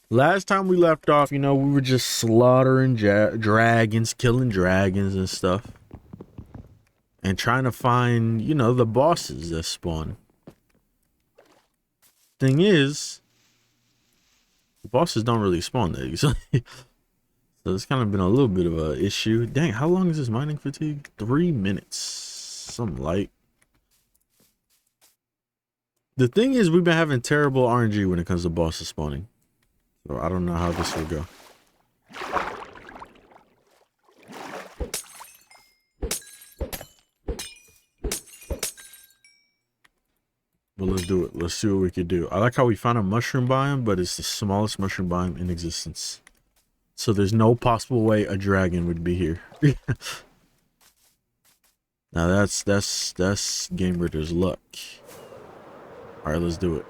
Last time we left off, you know, we were just slaughtering dragons, killing dragons and stuff. And trying to find, you know, the bosses that spawn. Thing is, the bosses don't really spawn there easily. So it's kind of been a little bit of a issue. Dang, how long is this mining fatigue? 3 minutes. Some light. The thing is, we've been having terrible RNG when it comes to bosses spawning. So I don't know how this will go. But let's do it. Let's see what we can do. I like how we found a mushroom biome, but it's the smallest mushroom biome in existence. So there's no possible way a dragon would be here. Now that's Game Ritter's luck. Alright, let's do it.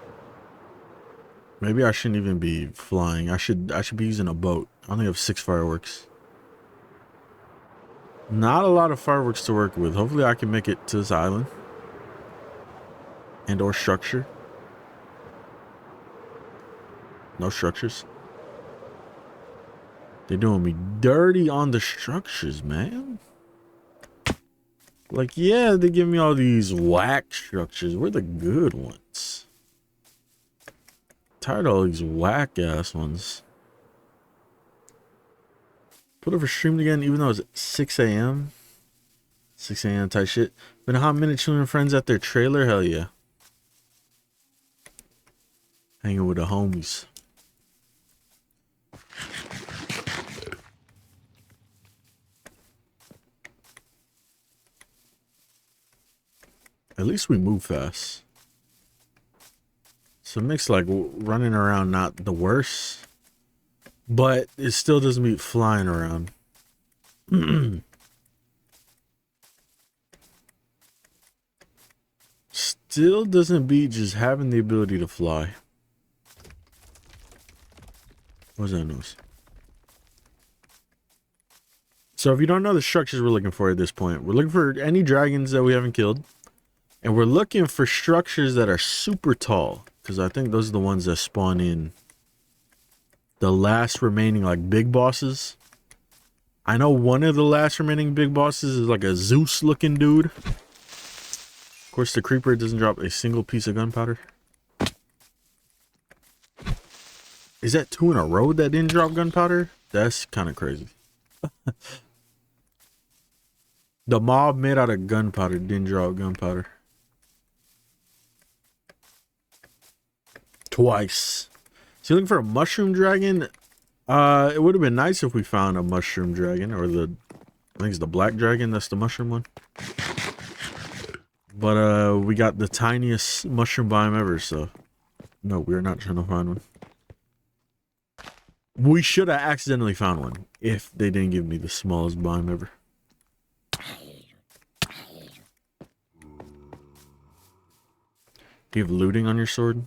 Maybe I shouldn't even be flying. I should be using a boat. I only have 6 fireworks. Not a lot of fireworks to work with. Hopefully I can make it to this island. And or structure. No structures. They're doing me dirty on the structures, man. Like, yeah, they give me all these whack structures. We're the good ones. Tired of all these whack ass ones. Put over stream again, even though it's 6 a.m. 6 a.m. type shit. Been a hot minute chilling with friends at their trailer. Hell yeah. Hanging with the homies. At least we move fast. So it makes like running around not the worst. But it still doesn't beat flying around. Still doesn't beat just having the ability to fly. What's that noise? So if you don't know the structures we're looking for at this point, we're looking for any dragons that we haven't killed. And we're looking for structures that are super tall. Because I think those are the ones that spawn in the last remaining like big bosses. I know one of the last remaining big bosses is like a Zeus looking dude. Of course the creeper doesn't drop a single piece of gunpowder. Is that 2 in a row that didn't drop gunpowder? That's kind of crazy. The mob made out of gunpowder didn't drop gunpowder. Twice. So you're looking for a mushroom dragon? It would have been nice if we found a mushroom dragon, or I think it's the black dragon, that's the mushroom one. But we got the tiniest mushroom biome ever, so no, we're not trying to find one. We should have accidentally found one if they didn't give me the smallest biome ever. Do you have looting on your sword?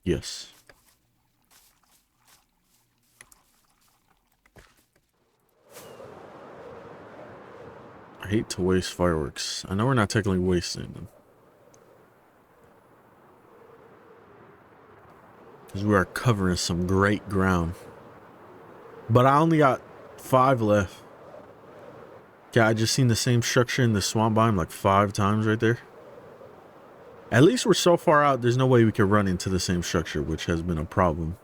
Yes. I hate to waste fireworks. I know we're not technically wasting them. Because we are covering some great ground. But I only got 5 left. Yeah, I just seen the same structure in the swamp biome like 5 times right there. At least we're so far out, there's no way we can run into the same structure, which has been a problem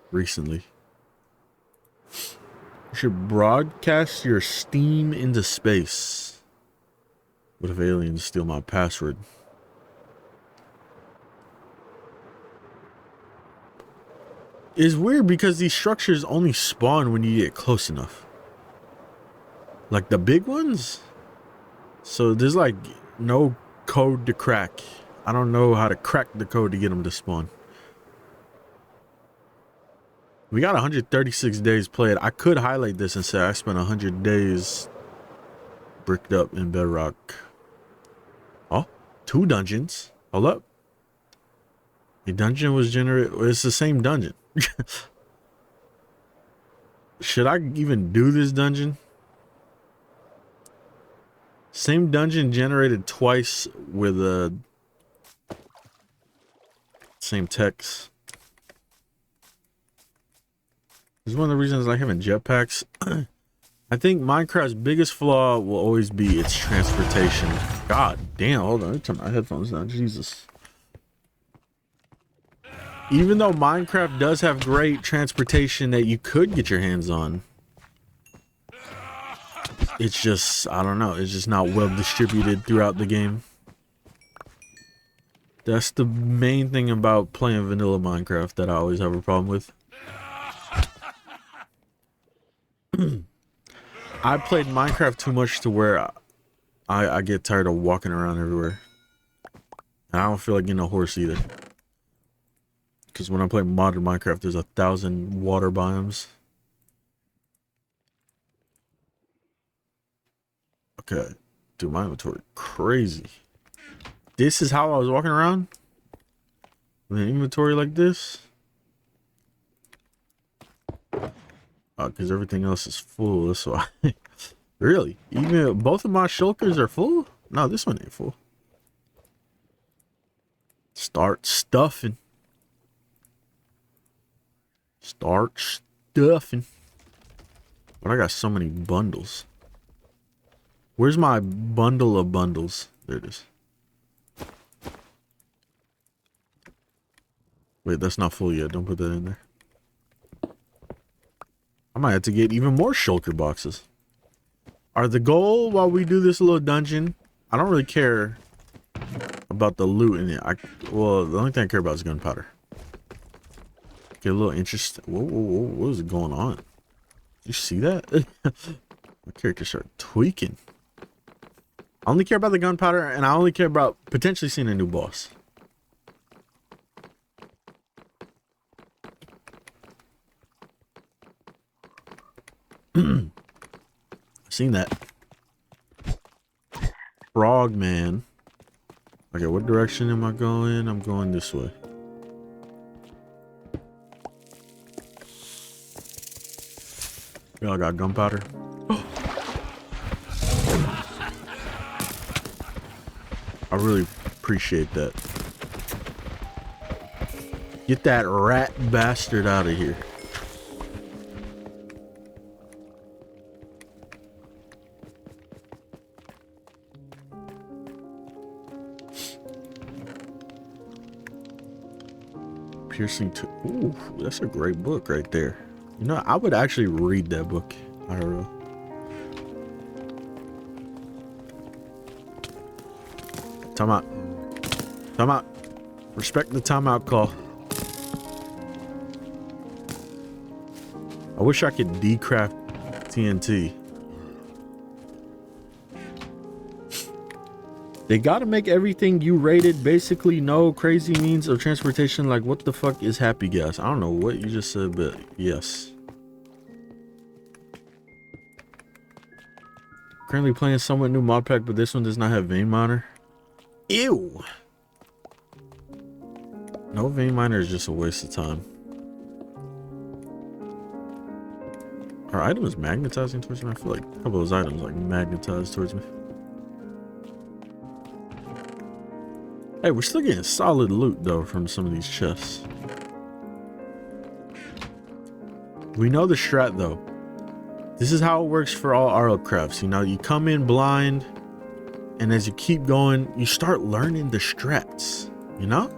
recently. You should broadcast your Steam into space. What if aliens steal my password? It's weird because these structures only spawn when you get close enough. Like the big ones? So there's like no code to crack. I don't know how to crack the code to get them to spawn. We got 136 days played. I could highlight this and say I spent 100 days bricked up in Bedrock. Oh, 2 dungeons. Hold up. The dungeon was generated. It's the same dungeon. Should I even do this dungeon? Same dungeon generated twice with same text. This is one of the reasons I having jetpacks. I think Minecraft's biggest flaw will always be its transportation. God damn, hold on, let me turn my headphones down. Jesus. Even though Minecraft does have great transportation that you could get your hands on, it's just, I don't know, it's just not well distributed throughout the game. That's the main thing about playing vanilla Minecraft that I always have a problem with. I played Minecraft too much to where I get tired of walking around everywhere. And I don't feel like getting a horse either. Because when I play modern Minecraft, there's 1,000 water biomes. Okay. Dude, my inventory crazy. This is how I was walking around? With an inventory like this? Because everything else is full. That's why. Really? Even both of my shulkers are full? No, this one ain't full. Start stuffing. Start stuffing. But I got so many bundles. Where's my bundle of bundles? There it is. Wait, that's not full yet. Don't put that in there. I might have to get even more shulker boxes. Are the goal while we do this little dungeon? I don't really care about the loot in it. Well, the only thing I care about is gunpowder. Get a little interest. Whoa, whoa, whoa, what is going on? Did you see that? My character started tweaking. I only care about the gunpowder, and I only care about potentially seeing a new boss. Seen that. Frog man. Okay, what direction am I going? I'm going this way. Y'all got gunpowder? I really appreciate that. Get that rat bastard out of here. Piercing to, ooh, that's a great book right there. You know, I would actually read that book. IRL. Time out. Time out. Respect the timeout call. I wish I could decraft TNT. They gotta make everything you rated basically no crazy means of transportation. Like, what the fuck is happy gas? I don't know what you just said, but yes. Currently playing somewhat new mod pack, but this one does not have vein miner. Ew. No vein miner is just a waste of time. Are items magnetizing towards me? I feel like a couple of those items like magnetized towards me. Hey, we're still getting solid loot though from some of these chests. We know the strat though. This is how it works for all RLCRAFTs. You know, you come in blind, and as you keep going, you start learning the strats. You know?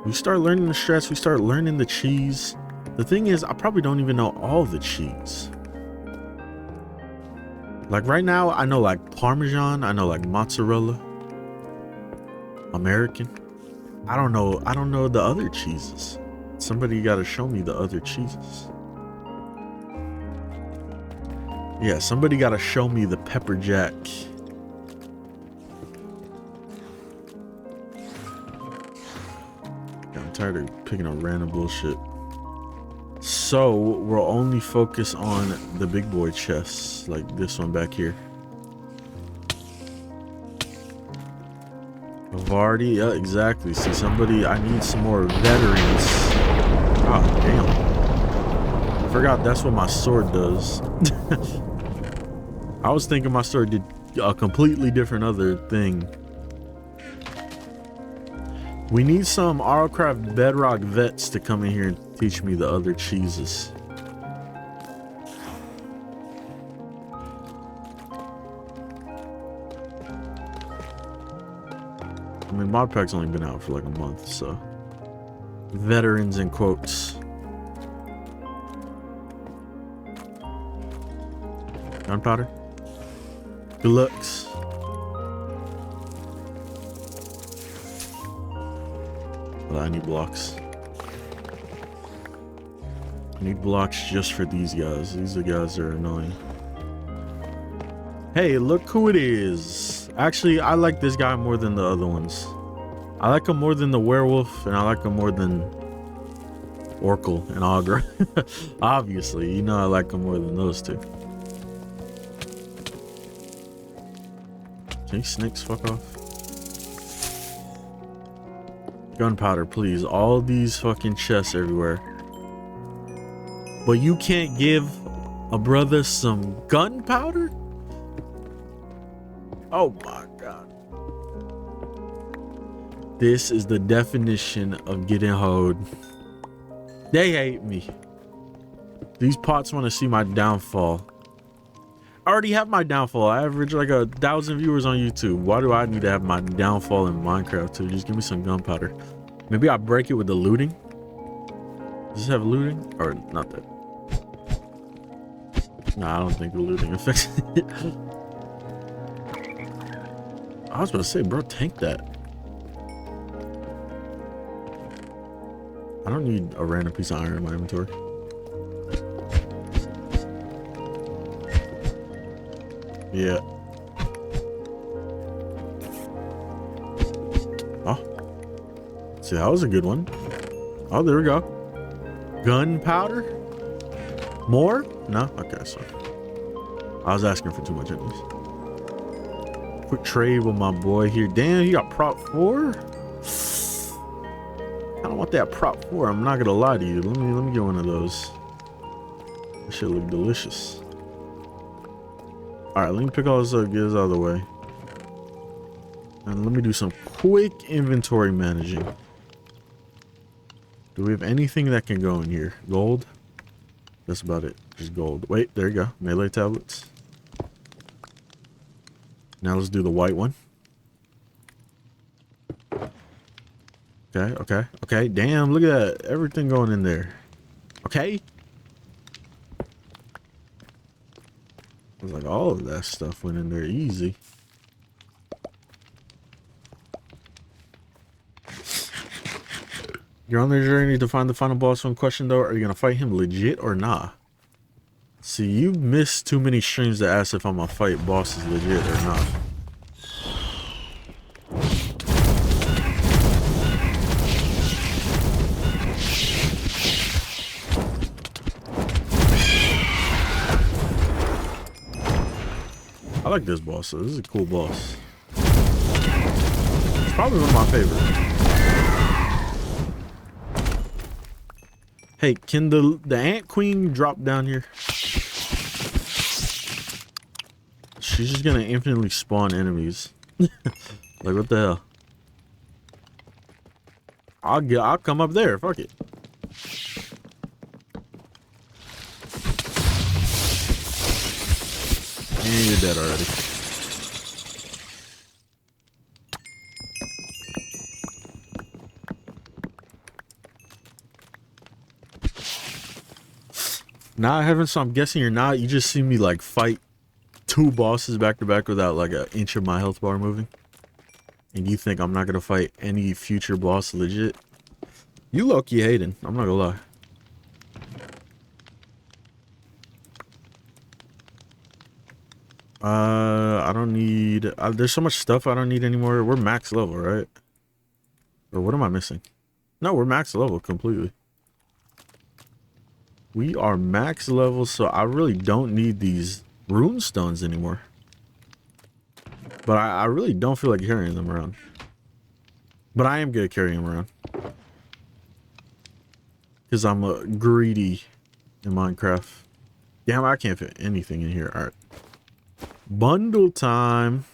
We start learning the strats, we start learning the cheese. The thing is, I probably don't even know all the cheese. Like right now, I know like Parmesan, I know like mozzarella, American. I don't know the other cheeses. Somebody gotta show me the other cheeses. Yeah, somebody gotta show me the pepper jack. I'm tired of picking up random bullshit. So we'll only focus on the big boy chests, like this one back here. Vardy, yeah, exactly. See, somebody, I need some more veterans. Oh, damn. I forgot that's what my sword does. I was thinking my sword did a completely different other thing. We need some RLCRAFT Bedrock vets to come in here and Teach me the other cheeses. I mean, mod pack's only been out for like a month, so veterans in quotes. Gunpowder. Good looks. I need blocks. I need blocks just for these guys. These are guys that are annoying. Hey, look who it is. Actually, I like this guy more than the other ones. I like him more than the werewolf, and I like him more than Oracle and Augur. Obviously, you know I like him more than those two. Can you snakes fuck off? Gunpowder, please. All these fucking chests everywhere. But you can't give a brother some gunpowder? Oh my god. This is the definition of getting hoed. They hate me. These pots want to see my downfall. I already have my downfall. I average like 1,000 viewers on YouTube. Why do I need to have my downfall in Minecraft too? Just give me some gunpowder. Maybe I break it with the looting. Does this have looting? Or not that? Nah, I don't think the looting affects it. I was about to say, bro, tank that. I don't need a random piece of iron in my inventory. Yeah. Oh. See, that was a good one. Oh, there we go. Gunpowder? More? No? Okay, so I was asking for too much anyways. Quick trade with my boy here. Damn, he got prop 4? I don't want that prop 4. I'm not gonna lie to you. Let me get one of those. That shit look delicious. Alright, let me pick all this up, get this out of the way. And let me do some quick inventory managing. Do we have anything that can go in here? Gold? That's about it. Just gold. Wait, there you go. Melee tablets. Now let's do the white one. Okay. Damn, look at that. Everything going in there. Okay. It was like all of that stuff went in there easy. You're on the journey to find the final boss. One question though, are you gonna fight him legit or nah? See, you missed too many streams to ask if I'm gonna fight bosses legit or not. I like this boss. This is a cool boss. It's probably one of my favorites. Hey, can the ant queen drop down here? She's just gonna infinitely spawn enemies. Like what the hell? I'll come up there. Fuck it. And you're dead already. Nah, I haven't, so I'm guessing you're not. You just see me like fight 2 bosses back to back without like an inch of my health bar moving. And you think I'm not gonna fight any future boss legit? You low-key hating, I'm not gonna lie. I don't need, there's so much stuff I don't need anymore. We're max level, right? Or what am I missing? No, we're max level completely. We are max level, so I really don't need these rune stones anymore. But I really don't feel like carrying them around. But I am good at carrying them around. Because I'm greedy in Minecraft. Damn, I can't fit anything in here. Alright. Bundle time.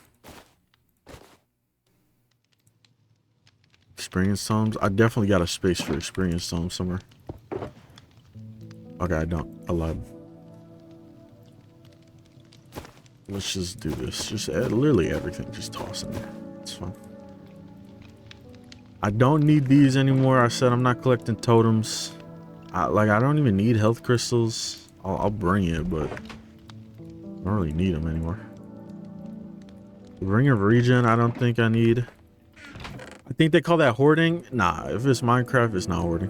Experience tomes. I definitely got a space for experience tomes somewhere. Okay, I don't. I lied. Let's just do this. Just add literally everything. Just toss in there. It's fine. I don't need these anymore. I said I'm not collecting totems. I don't even need health crystals. I'll bring it, but I don't really need them anymore. Ring of Regen, I don't think I need. I think they call that hoarding. Nah, if it's Minecraft, it's not hoarding.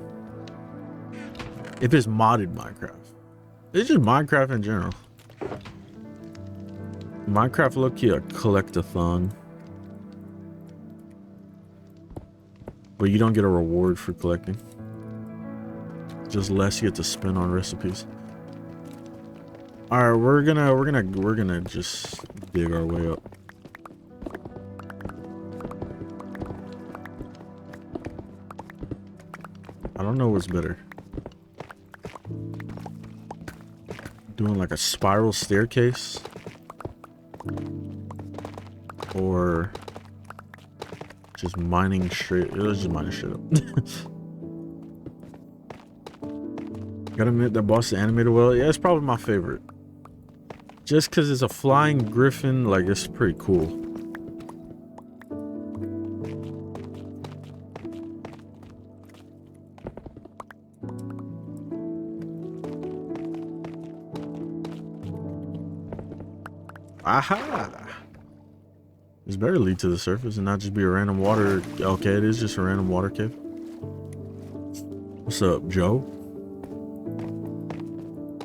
If it's modded Minecraft. It's just Minecraft in general. Minecraft low-key a collect-a-thon. But you don't get a reward for collecting. Just less you get to spend on recipes. Alright, we're gonna just dig our way up. I don't know what's better. Doing like a spiral staircase. Or just mining straight. Let's just mine straight up. Gotta admit that boss is animated well. Yeah, it's probably my favorite. Just because it's a flying griffin, like it's pretty cool. Aha! This better lead to the surface and not just be a random water. Okay, it is just a random water cave. What's up, Joe?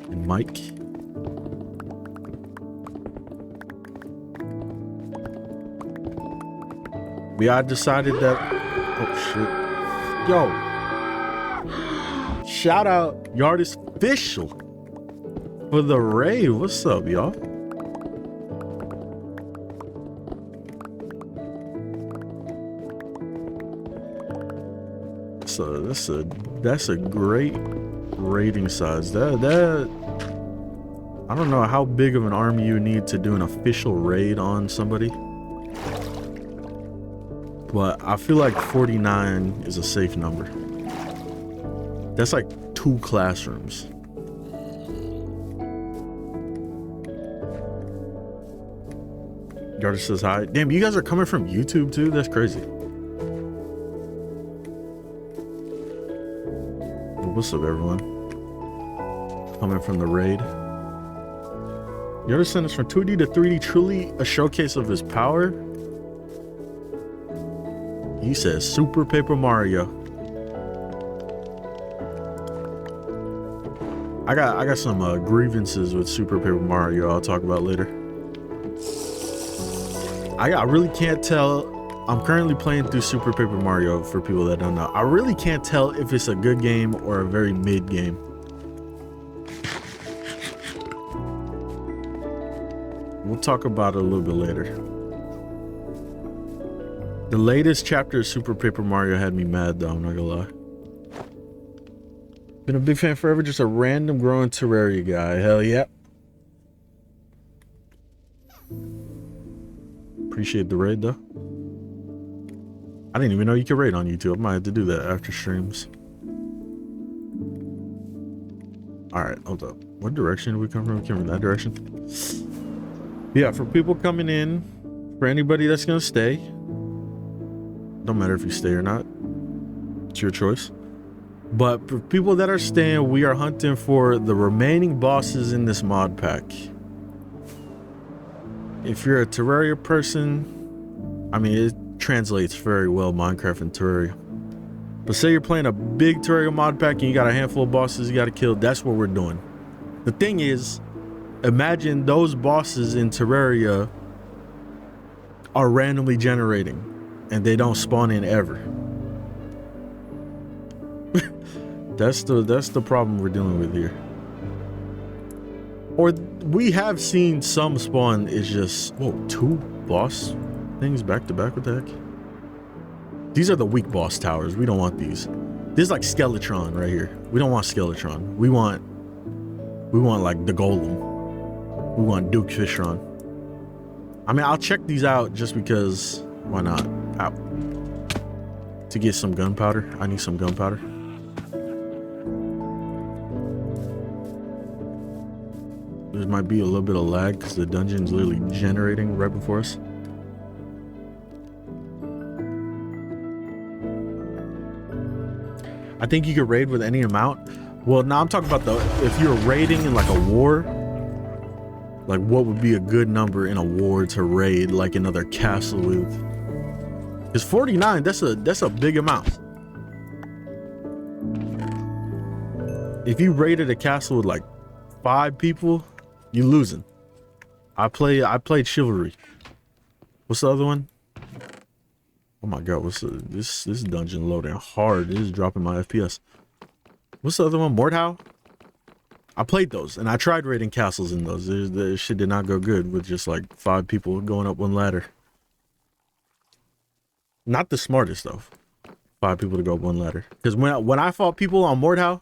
And Mike? I decided that. Oh shit. Yo! Shout out Yardist Official for the raid. What's up, y'all? So that's a great raiding size. That I don't know how big of an army you need to do an official raid on somebody, but I feel like 49 is a safe number. That's like 2 classrooms. Garter says hi. Damn, you guys are coming from YouTube too? That's crazy. What's up, everyone? Coming from the raid. Yoda sent us from 2D to 3D, truly a showcase of his power. He says Super Paper Mario. I got some grievances with Super Paper Mario I'll talk about later. I really can't tell. I'm currently playing through Super Paper Mario for people that don't know. I really can't tell if it's a good game or a very mid game. We'll talk about it a little bit later. The latest chapter of Super Paper Mario had me mad though, I'm not gonna lie. Been a big fan forever, just a random growing Terraria guy. Hell yeah. Appreciate the raid though. I didn't even know you could raid on YouTube. I might have to do that after streams. Alright, hold up. What direction did we come from? We came from that direction. Yeah, for people coming in, for anybody that's gonna stay, don't matter if you stay or not. It's your choice. But for people that are staying, we are hunting for the remaining bosses in this mod pack. If you're a Terraria person, I mean, it translates very well, Minecraft and Terraria. But say you're playing a big Terraria mod pack and you got a handful of bosses you got to kill, that's what we're doing. The thing is, imagine those bosses in Terraria are randomly generating and they don't spawn in ever. That's the problem we're dealing with here. Or we have seen some spawn is just, whoa, 2 boss things back to back. What the heck? These are the weak boss towers. We don't want these. This is like Skeletron right here. We don't want Skeletron. We want like the Golem. We want Duke Fishron. I mean, I'll check these out just because. Why not? Ow. To get some gunpowder. I need some gunpowder. There might be a little bit of lag because the dungeon's literally generating right before us. I think you could raid with any amount. Well, now I'm talking about if you're raiding in like a war, like what would be a good number in a war to raid like another castle with? Because 49, that's a big amount. If you raided a castle with like 5 people, you losing. I played Chivalry. What's the other one? Oh my god, this dungeon loading hard. It is dropping my FPS. What's the other one? Mordhau? I played those and I tried raiding castles in those. The shit did not go good with just like 5 people going up one ladder. Not the smartest though. 5 people to go up one ladder. Because when I fought people on Mordhau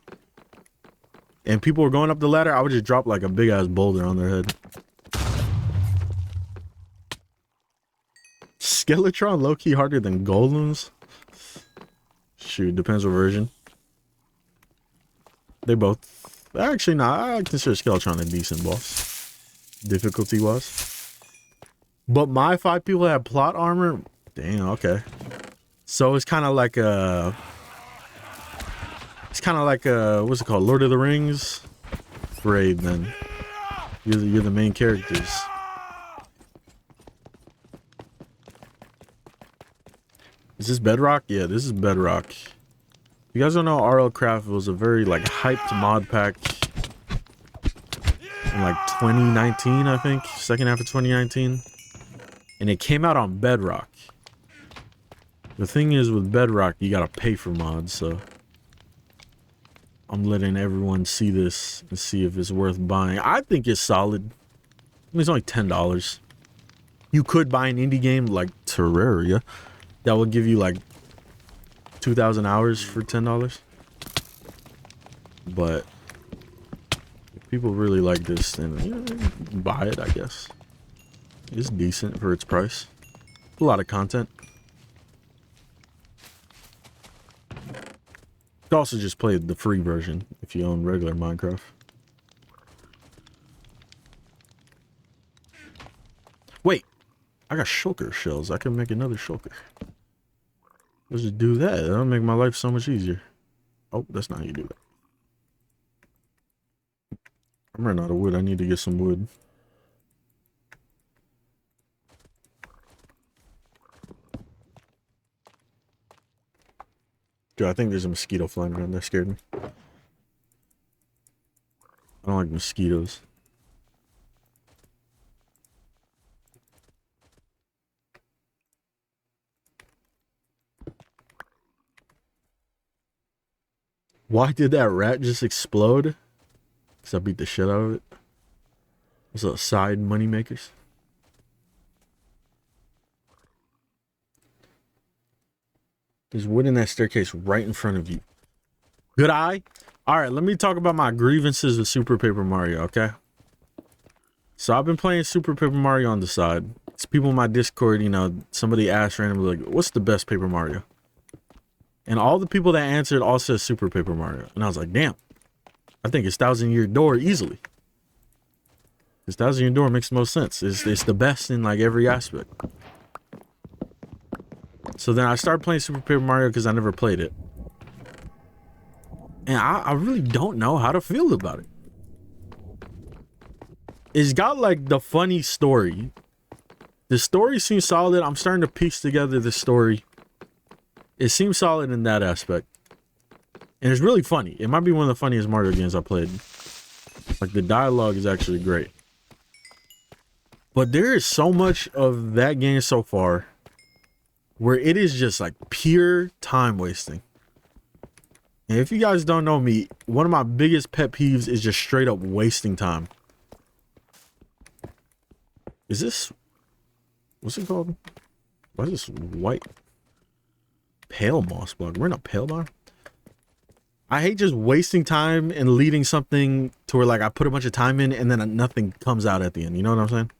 and people were going up the ladder, I would just drop like a big ass boulder on their head. Skeletron low-key harder than golems? Shoot, depends what version. They both. Actually, nah, I consider Skeletron a decent boss, difficulty-wise. But my 5 people have plot armor. Damn, okay. So it's kind of like a... It's kind of like a... What's it called? Lord of the Rings? Raid, then. You're the main characters. Is this Bedrock? Yeah, this is Bedrock. If you guys don't know, RLCRAFT was a very like hyped mod pack in like 2019, I think, second half of 2019, and it came out on Bedrock. The thing is with Bedrock, you gotta pay for mods, so I'm letting everyone see this and see if it's worth buying. I think it's solid. I mean, it's only $10. You could buy an indie game like Terraria that will give you like 2,000 hours for $10. But if people really like this, then you know, buy it, I guess. It's decent for its price. A lot of content. You could also just play the free version if you own regular Minecraft. Wait, I got shulker shells. I can make another shulker. Let's just do that. That'll make my life so much easier. Oh, that's not how you do that. I'm running out of wood. I need to get some wood. Dude, I think there's a mosquito flying around. That scared me. I don't like mosquitoes. Why did that rat just explode? Because I beat the shit out of it. What's up, side money makers? There's wood in that staircase right in front of you. Good eye? Alright, let me talk about my grievances with Super Paper Mario, okay? So I've been playing Super Paper Mario on the side. It's people in my Discord, you know, somebody asked randomly, like, what's the best Paper Mario? And all the people that answered all said Super Paper Mario. And I was like, damn. I think it's Thousand Year Door easily. Because Thousand Year Door makes the most sense. It's the best in like every aspect. So then I started playing Super Paper Mario because I never played it. And I really don't know how to feel about it. It's got like the funny story. The story seems solid. I'm starting to piece together the story. It seems solid in that aspect. And it's really funny. It might be one of the funniest Mario games I played. Like, the dialogue is actually great. But there is so much of that game so far where it is just like pure time wasting. And if you guys don't know me, one of my biggest pet peeves is just straight up wasting time. Is this... What's it called? Why is this white? Pale moss block. We're in a pale bar. I hate just wasting time and leading something to where like I put a bunch of time in and then nothing comes out at the end. You know what I'm saying?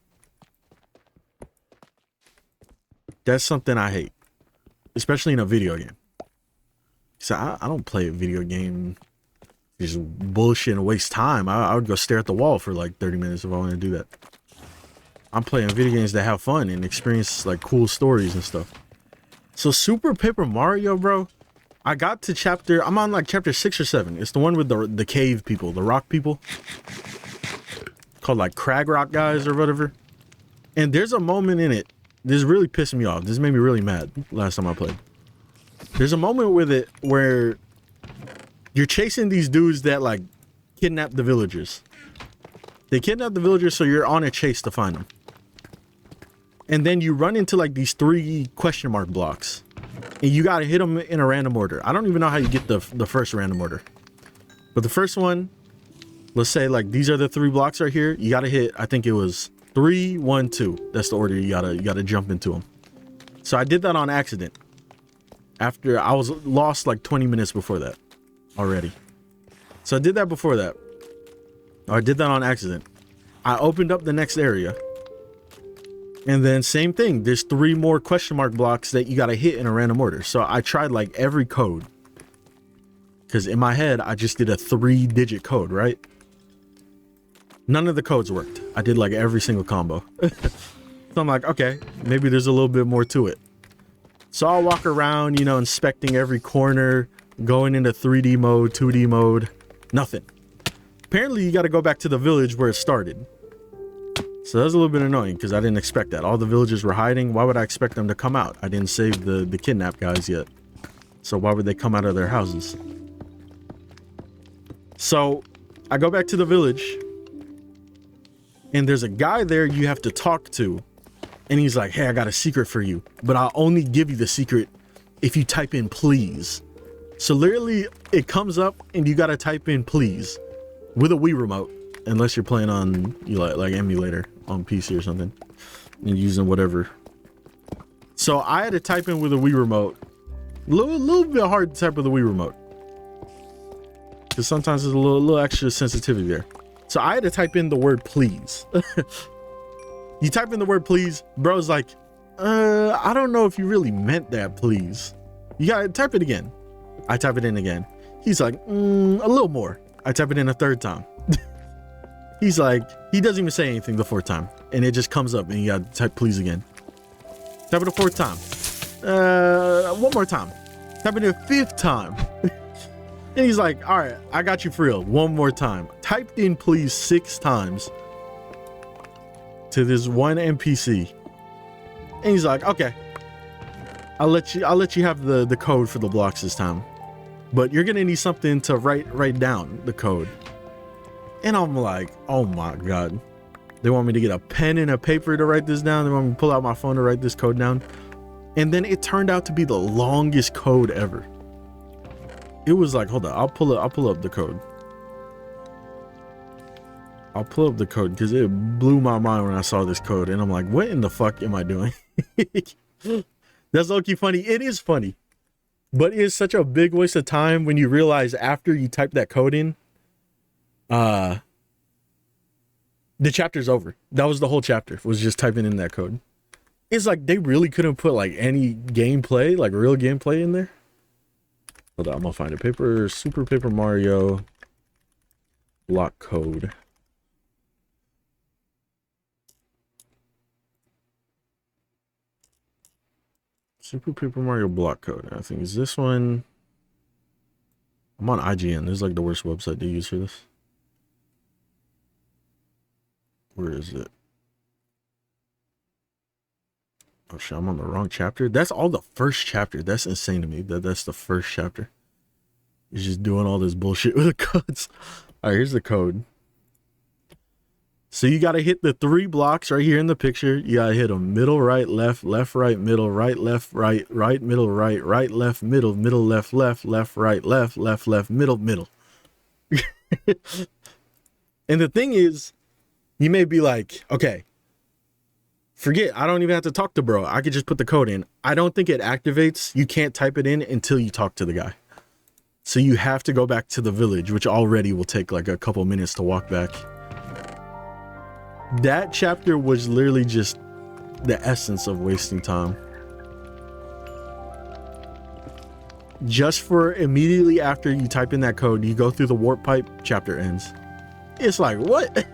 That's something I hate, especially in a video game. So I don't play a video game just bullshit and waste time. I would go stare at the wall for like 30 minutes if I want to do that. I'm playing video games that have fun and experience like cool stories and stuff. So Super Paper Mario, bro, I got to chapter, I'm on like chapter 6 or 7. It's the one with the cave people, the rock people. Called like Crag Rock guys or whatever. And there's a moment in it, this really pissed me off. This made me really mad last time I played. There's a moment with it where you're chasing these dudes that like kidnap the villagers. They kidnap the villagers, so you're on a chase to find them. And then you run into like these 3 question mark blocks. And you gotta hit them in a random order. I don't even know how you get the first random order. But the first one, let's say like these are the 3 blocks right here. You gotta hit, I think it was 3, 1, 2. That's the order you gotta jump into them. So I did that on accident. After I was lost like 20 minutes before that already. So I did that before that. I did that on accident. I opened up the next area. And then same thing. There's 3 more question mark blocks that you got to hit in a random order. So I tried like every code. Because in my head, I just did a 3-digit code, right? None of the codes worked. I did like every single combo. So I'm like, okay, maybe there's a little bit more to it. So I'll walk around, you know, inspecting every corner, going into 3D mode, 2D mode, nothing. Apparently you got to go back to the village where it started. So that was a little bit annoying because I didn't expect that. All the villagers were hiding. Why would I expect them to come out? I didn't save the kidnap guys yet. So why would they come out of their houses? So I go back to the village and there's a guy there you have to talk to. And he's like, hey, I got a secret for you, but I'll only give you the secret if you type in please. So literally it comes up and you got to type in please with a Wii remote, unless you're playing on like emulator on PC or something and using whatever. So I had to type in with a Wii remote. A little bit hard to type with a Wii remote because sometimes there's a little extra sensitivity there. So I had to type in the word please. You type in the word please, bro's like, I don't know if you really meant that, please. You gotta type it again. I type it in again. He's like, a little more. I type it in a 3rd time. He's like, he doesn't even say anything the 4th time. And it just comes up and you gotta type please again. Type it a 4th time. One more time. Type it a 5th time. And he's like, all right, I got you for real. One more time. Typed in please 6 times. To this one NPC, and he's like, okay, I'll let you have the code for the blocks this time, but you're gonna need something to write down the code. And I'm like, oh my god, they want me to get a pen and a paper to write this down. They want me to pull out my phone to write this code down. And then it turned out to be the longest code ever. It was like, hold on, I'll pull up the code. I'll pull up the code because it blew my mind when I saw this code. And I'm like, what in the fuck am I doing? That's low-key funny. It is funny. But it's such a big waste of time when you realize after you type that code in, the chapter's over. That was the whole chapter, was just typing in that code. It's like they really couldn't put like any gameplay, like real gameplay in there. Hold on, I'm gonna find it. Super Paper Mario block code. Super Paper Mario block code. I think is this one. I'm on IGN. This is like the worst website to use for this. Where is it? Oh shit, I'm on the wrong chapter. That's all the first chapter. That's insane to me. That's the first chapter. He's just doing all this bullshit with the codes. All right, here's the code. So you got to hit the 3 blocks right here in the picture. You got to hit them middle, right, left, left, right, middle, right, left, right, right, middle, right, right, left, middle, middle, left, left, left, right, left, left, left, middle, middle. And the thing is, you may be like, okay, forget, I don't even have to talk to bro. I could just put the code in. I don't think it activates. You can't type it in until you talk to the guy. So you have to go back to the village, which already will take like a couple minutes to walk back. That chapter was literally just the essence of wasting time. just for immediately after you type in that code, you go through the warp pipe, chapter ends. It's like, what?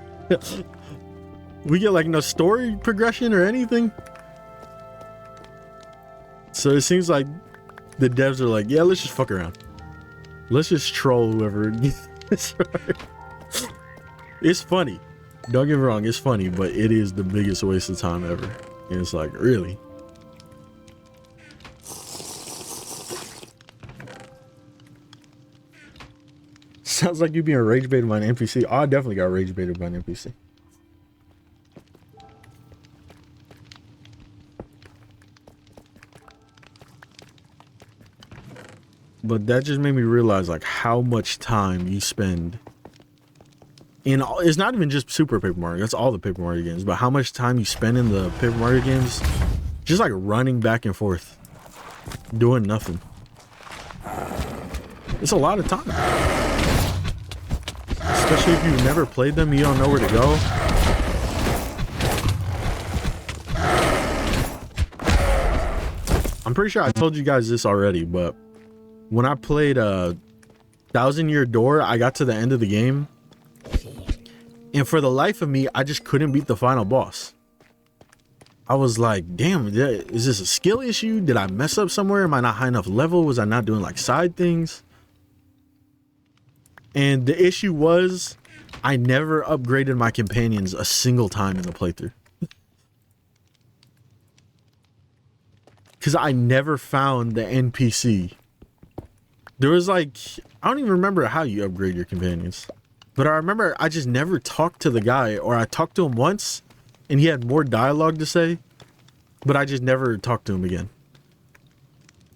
We get like no story progression or anything. So it seems like the devs are like, yeah, let's just fuck around. Let's just troll whoever. It's funny. Don't get me wrong, it's funny, but it is the biggest waste of time ever. And it's like, really? Sounds like you being rage baited by an NPC. Oh, I definitely got rage baited by an NPC. But that just made me realize like how much time you spend in, it's not even just Super Paper Mario, that's all the Paper Mario games, but how much time you spend in the Paper Mario games just like running back and forth, doing nothing. It's a lot of time. Especially if you've never played them, you don't know where to go. I'm pretty sure I told you guys this already, but when I played Thousand Year Door, I got to the end of the game, and for the life of me, I just couldn't beat the final boss. I was like, damn, is this a skill issue? Did I mess up somewhere? Am I not high enough level? Was I not doing like side things? And the issue was I never upgraded my companions a single time in the playthrough. Because I never found the NPC. There was like, I don't even remember how you upgrade your companions. But I remember I just never talked to the guy, or I talked to him once and he had more dialogue to say, but I just never talked to him again.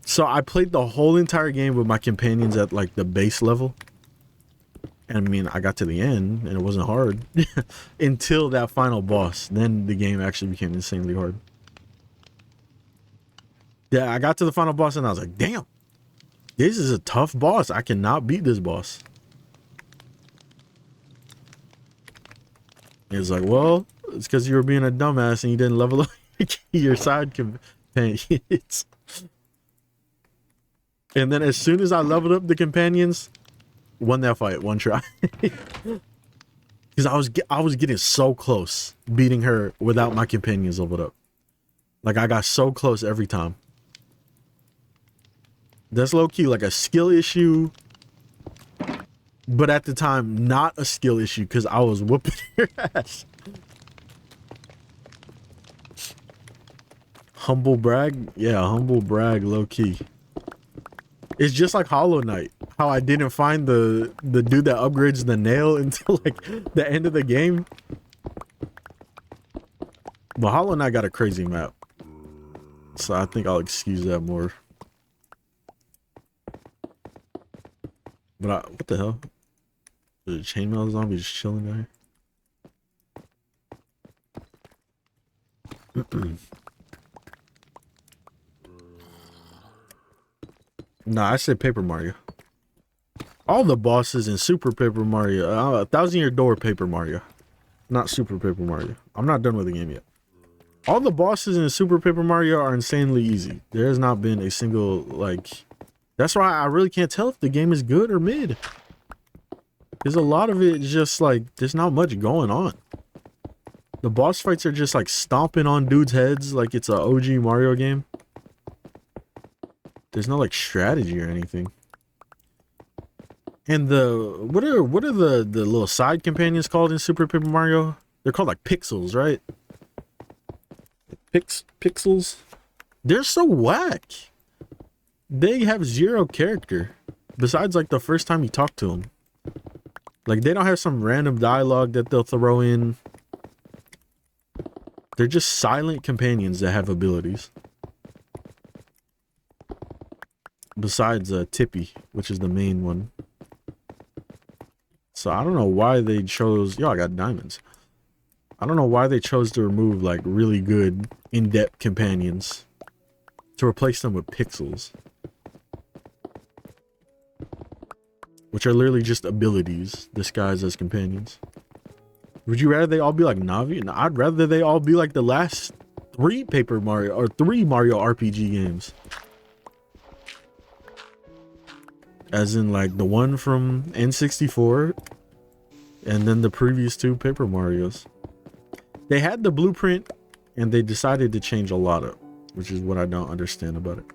So I played the whole entire game with my companions at like the base level. And I mean, I got to the end and it wasn't hard until that final boss. Then the game actually became insanely hard. Yeah, I got to the final boss and I was like, damn, this is a tough boss. I cannot beat this boss. It's like, well, it's because you were being a dumbass and you didn't level up your side companions. And then as soon as I leveled up the companions, won that fight, one try. Because I was getting so close beating her without my companions leveled up. Like I got so close every time. That's low-key like a skill issue, but at the time not a skill issue because I was whooping her ass. Humble brag? Yeah, humble brag, low-key. It's just like Hollow Knight, how I didn't find the dude that upgrades the nail until like the end of the game. But Hollow Knight got a crazy map, so I think I'll excuse that more. But what the hell? The chainmail zombie just chilling down here. Nah, I said Paper Mario. All the bosses in Super Paper Mario, Thousand Year Door Paper Mario, not Super Paper Mario. I'm not done with the game yet. All the bosses in Super Paper Mario are insanely easy. There has not been a single, like, that's why I really can't tell if the game is good or mid. Because a lot of it is just like, there's not much going on. The boss fights are just like stomping on dudes' heads like it's a OG Mario game. There's no like strategy or anything. And what are the little side companions called in Super Paper Mario? They're called like pixels, right? Pixels? They're so whack. They have zero character. Besides like the first time you talk to them. Like they don't have some random dialogue that they'll throw in. They're just silent companions that have abilities. Besides Tippy, which is the main one. So I don't know why they chose... Yo, I got diamonds. I don't know why they chose to remove like really good in-depth companions to replace them with pixels, which are literally just abilities disguised as companions. Would you rather they all be like Navi? No, I'd rather they all be like the last 3 Paper Mario or 3 Mario RPG games. as in like the one from N64 and then the previous two Paper Marios. They had the blueprint and they decided to change a lot of, which is what I don't understand about it.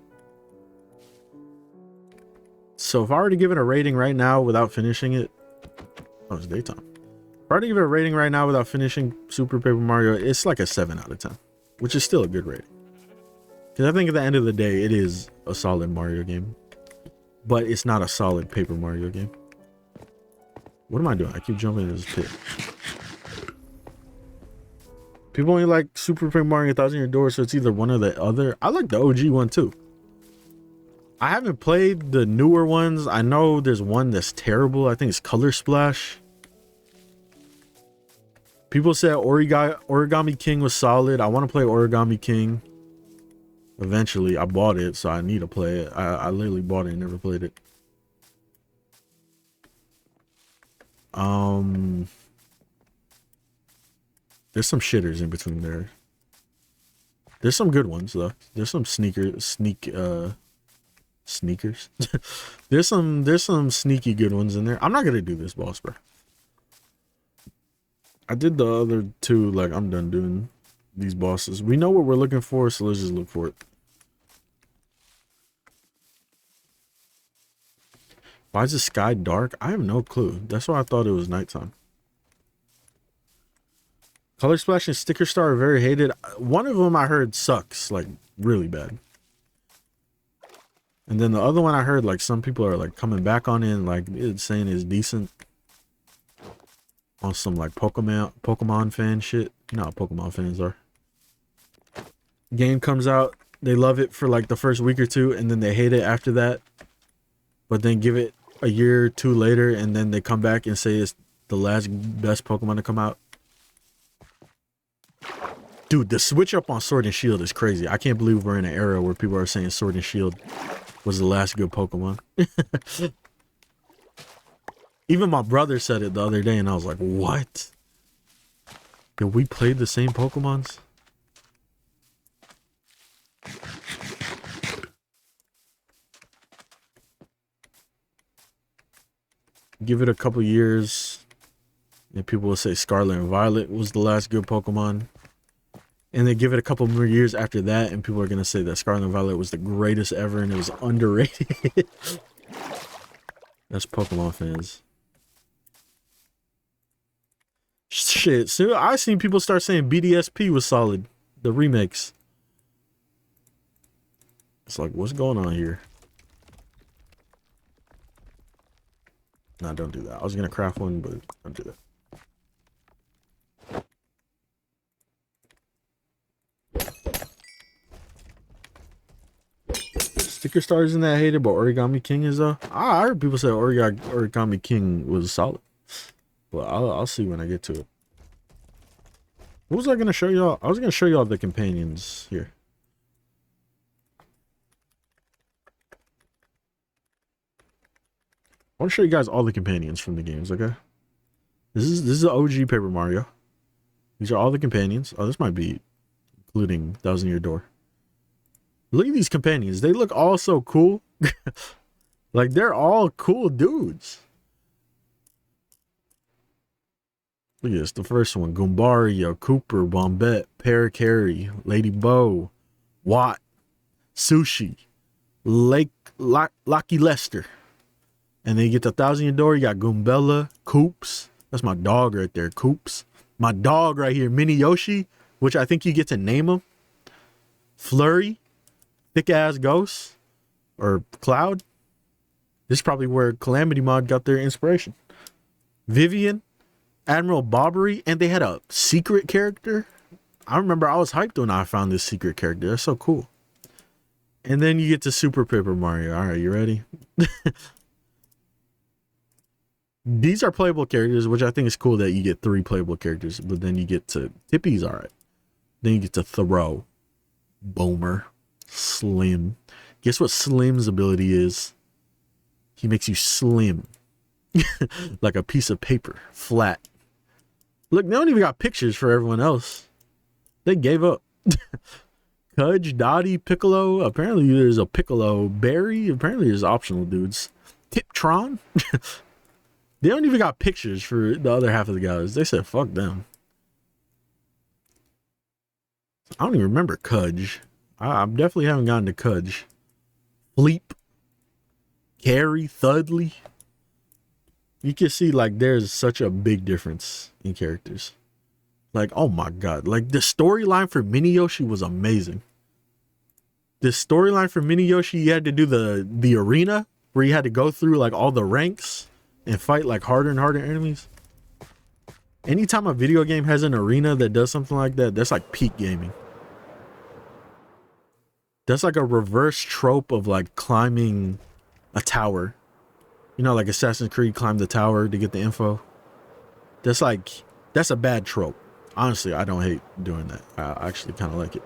So if I were to give it a rating right now without finishing it, oh, it's daytime. If I were to give it a rating right now without finishing Super Paper Mario, it's like a 7 out of 10, which is still a good rating. Because I think at the end of the day, it is a solid Mario game, but it's not a solid Paper Mario game. What am I doing? I keep jumping in this pit. People only like Super Paper Mario 1000 Year Door, so it's either one or the other. I like the OG one too. I haven't played the newer ones. I know there's one that's terrible. I think it's Color Splash. People said Origami King was solid. I want to play Origami King. Eventually, I bought it, so I need to play it. I literally bought it and never played it. There's some shitters in between there. There's some good ones though. There's some sneakers. there's some sneaky good ones in there. I'm not gonna do this boss, bro. I did the other two. Like, I'm done doing these bosses. We know what we're looking for, so let's just look for it. Why is the sky dark? I have no clue. That's why I thought it was nighttime. Color Splash and Sticker Star are very hated. One of them I heard sucks, like really bad. And then the other one I heard, like, some people are like coming back on it and like it's saying it's decent. On some like Pokemon fan shit. You know how Pokemon fans are. Game comes out, they love it for like the first week or two, and then they hate it after that. But then give it a year or two later, and then they come back and say it's the last best Pokemon to come out. Dude, the switch up on Sword and Shield is crazy. I can't believe we're in an era where people are saying Sword and Shield was the last good Pokemon. Even my brother said it the other day, and I was like, what? Did we play the same Pokemons? Give it a couple years, and people will say Scarlet and Violet was the last good Pokemon. And they give it a couple more years after that, and people are going to say that Scarlet and Violet was the greatest ever, and it was underrated. That's Pokemon fans. Shit, so I seen people start saying BDSP was solid. The remakes. It's like, what's going on here? Nah, don't do that. I was gonna craft one, but don't do that. Sticker Star isn't that hated, but Origami King is though. I heard people say Origami King was solid. But I'll see when I get to it. What was I gonna show y'all? I was gonna show y'all the companions here. I want to show you guys all the companions from the games, okay? This is the OG Paper Mario. These are all the companions. Oh, this might be including 1000 Year Door. Look at these companions. They look all so cool. Like, they're all cool dudes. Look at this. The first one. Goombario, Cooper, Bombette, Parakarry, Lady Bow, Watt, Sushi, Lucky Lester. And then you get the 1000 Year Door. You got Goombella, Koops. That's my dog right there, Koops. My dog right here, Mini Yoshi, which I think you get to name him. Flurry, Thick Ass Ghost, or Cloud. This is probably where Calamity Mod got their inspiration. Vivian, Admiral Bobbery, and they had a secret character. I remember I was hyped when I found this secret character. That's so cool. And then you get to Super Paper Mario. All right, you ready? These are playable characters, which I think is cool that you get 3 playable characters. But then you get to Tippy's all right. Then you get to Throw, Boomer, Slim. Guess what Slim's ability is? He makes you slim. Like a piece of paper, flat. Look, they don't even got pictures for everyone else. They gave up. Cudge, Dottie, Piccolo. Apparently there's a Piccolo. Barry. Apparently there's optional dudes. Tiptron? They don't even got pictures for the other half of the guys. They said fuck them. I don't even remember Cudge. I definitely haven't gotten to Cudge. Fleep. Carrie. Thudley. You can see like there's such a big difference in characters. Like, oh my god. Like the storyline for Mini Yoshi was amazing. The storyline for Mini Yoshi, you had to do the arena where you had to go through like all the ranks and fight like harder and harder enemies. Anytime a video game has an arena that does something like that, that's like peak gaming. That's like a reverse trope of like climbing a tower. You know, like Assassin's Creed climbed the tower to get the info. That's a bad trope. Honestly, I don't hate doing that. I actually kind of like it.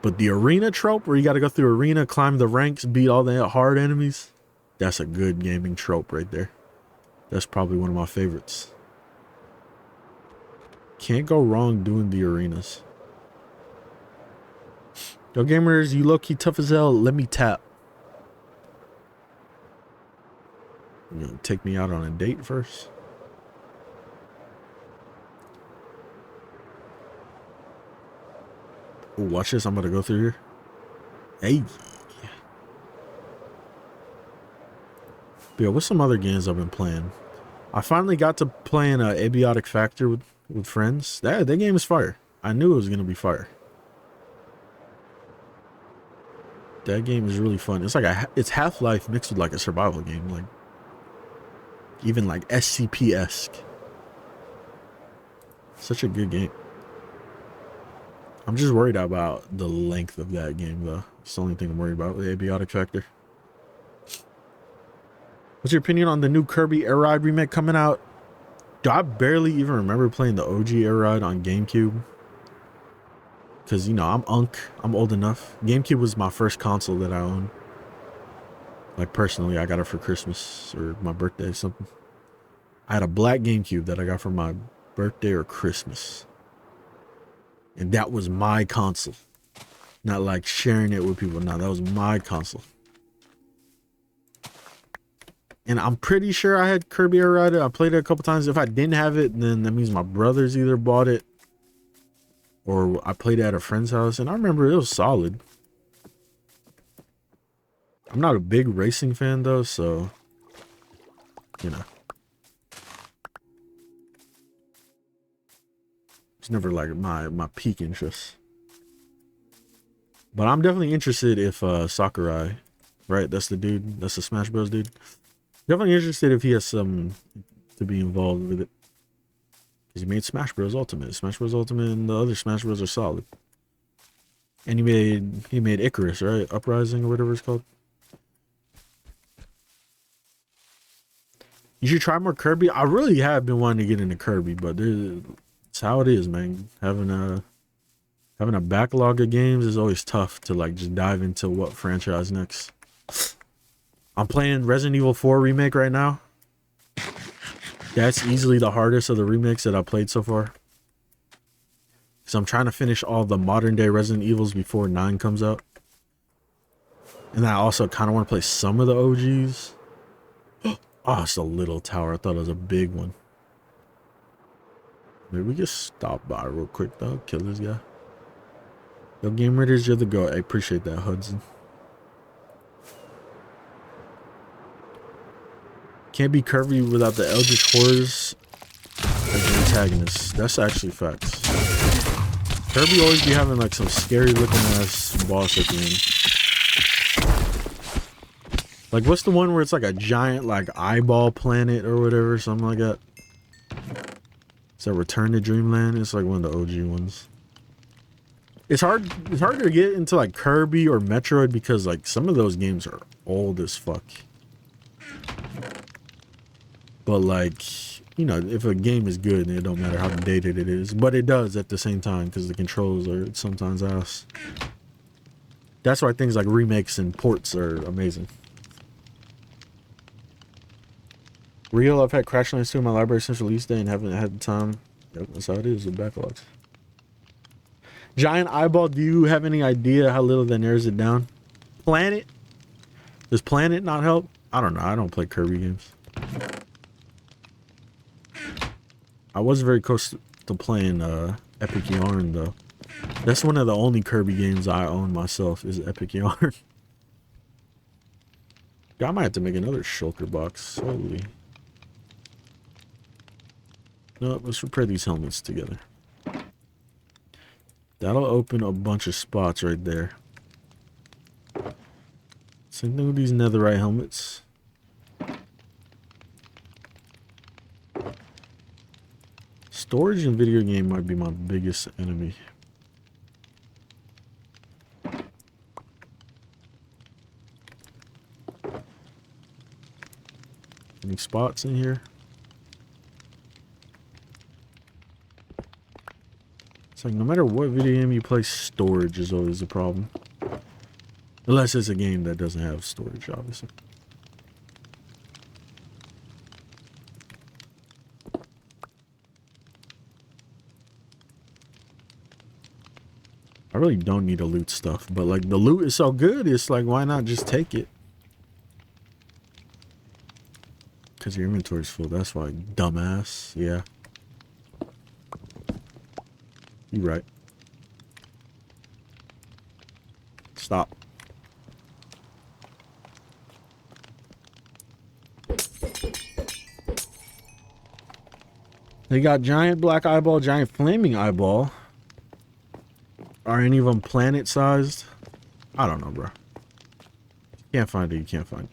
But the arena trope where you got to go through arena, climb the ranks, beat all the hard enemies. That's a good gaming trope right there. That's probably one of my favorites. Can't go wrong doing the arenas. Yo, gamers, you low-key tough as hell. Let me tap. You gonna take me out on a date first? Ooh, watch this. I'm about to go through here. Hey. But yeah, what's some other games I've been playing? I finally got to playing Abiotic Factor with friends. That game is fire. I knew it was gonna be fire. That game is really fun. It's like it's Half-Life mixed with like a survival game, like even like SCP-esque. Such a good game. I'm just worried about the length of that game though. It's the only thing I'm worried about with Abiotic Factor. What's your opinion on the new Kirby Air Ride remake coming out? Do I barely even remember playing the OG Air Ride on GameCube? Because, you know, I'm old enough. GameCube was my first console that I owned. Like, personally, I got it for Christmas or my birthday or something. I had a black GameCube that I got for my birthday or Christmas. And that was my console. Not like sharing it with people. No, that was my console. And I'm pretty sure I had Kirby Air Ride. I played it a couple times. If I didn't have it, then that means my brothers either bought it or I played it at a friend's house. And I remember it was solid. I'm not a big racing fan though, so, you know. It's never like my peak interest. But I'm definitely interested if Sakurai, right? That's the dude. That's the Smash Bros. Dude. Definitely interested if he has some to be involved with it. Because he made Smash Bros. Ultimate. Smash Bros. Ultimate and the other Smash Bros. Are solid. And he made Icarus, right? Uprising or whatever it's called. You should try more Kirby. I really have been wanting to get into Kirby, but it's how it is, man. Having a backlog of games is always tough to like just dive into what franchise next. I'm playing Resident Evil 4 remake right now. That's easily the hardest of the remakes that I played so far. So I'm trying to finish all the modern day Resident Evils before 9 comes out. And I also kind of want to play some of the OGs. Oh, it's a little tower. I thought it was a big one. Maybe we just stop by real quick though. Kill this guy. Yo, Game Raiders, you're the GOAT. I appreciate that, Hudson. Can't be Kirby without the Eldritch Horrors as the antagonists. That's actually facts. Kirby always be having like some scary looking ass boss at the end. Like, what's the one where it's like a giant like eyeball planet or whatever, something like that? Is that Return to Dreamland? It's like one of the OG ones. It's harder to get into like Kirby or Metroid because like some of those games are old as fuck. But like, you know, if a game is good, it don't matter how dated it is. But it does at the same time because the controls are sometimes ass. That's why things like remakes and ports are amazing. Real, I've had Crash Lands 2 in my library since release day and haven't had the time. Yep, that's how it is with backlogs. Giant Eyeball, do you have any idea how little that narrows it down? Planet? Does Planet not help? I don't know. I don't play Kirby games. I was very close to playing Epic Yarn though. That's one of the only Kirby games I own myself is Epic Yarn. I might have to make another shulker box. Holy. No, let's repair these helmets together. That'll open a bunch of spots right there. Same thing with these netherite helmets. Storage in video game might be my biggest enemy. Any spots in here? It's like no matter what video game you play, storage is always a problem. Unless it's a game that doesn't have storage, obviously. I really don't need to loot stuff, but like the loot is so good, it's like why not just take it? Because your inventory's full, that's why, dumbass. Yeah. You're right. Stop. They got giant black eyeball, giant flaming eyeball. Are any of them planet sized? I don't know, bro. You can't find it, you can't find it.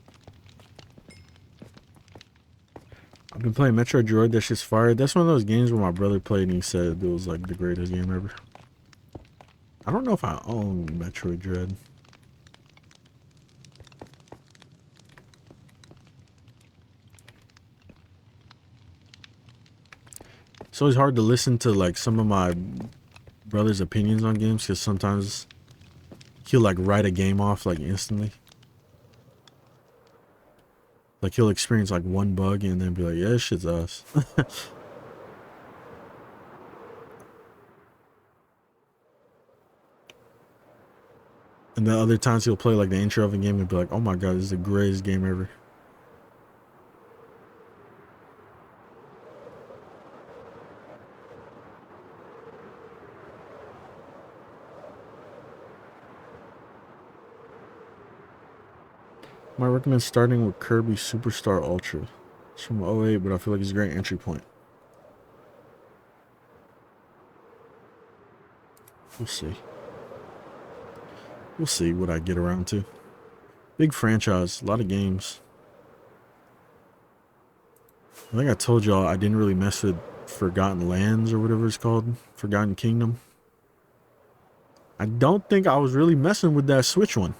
I've been playing Metroid Dread, that shit's fire. That's one of those games where my brother played and he said it was like the greatest game ever. I don't know if I own Metroid Dread. It's always hard to listen to like some of my brother's opinions on games because sometimes he'll like write a game off like instantly. Like he'll experience like one bug and then be like, yeah, this shit's us. And then other times he'll play like the intro of a game and be like, oh my god, this is the greatest game ever. I recommend starting with Kirby Superstar Ultra. It's from 08, but I feel like it's a great entry point. We'll see. We'll see what I get around to. Big franchise, a lot of games. I think I told y'all I didn't really mess with Forgotten Lands or whatever it's called. Forgotten Kingdom. I don't think I was really messing with that Switch one.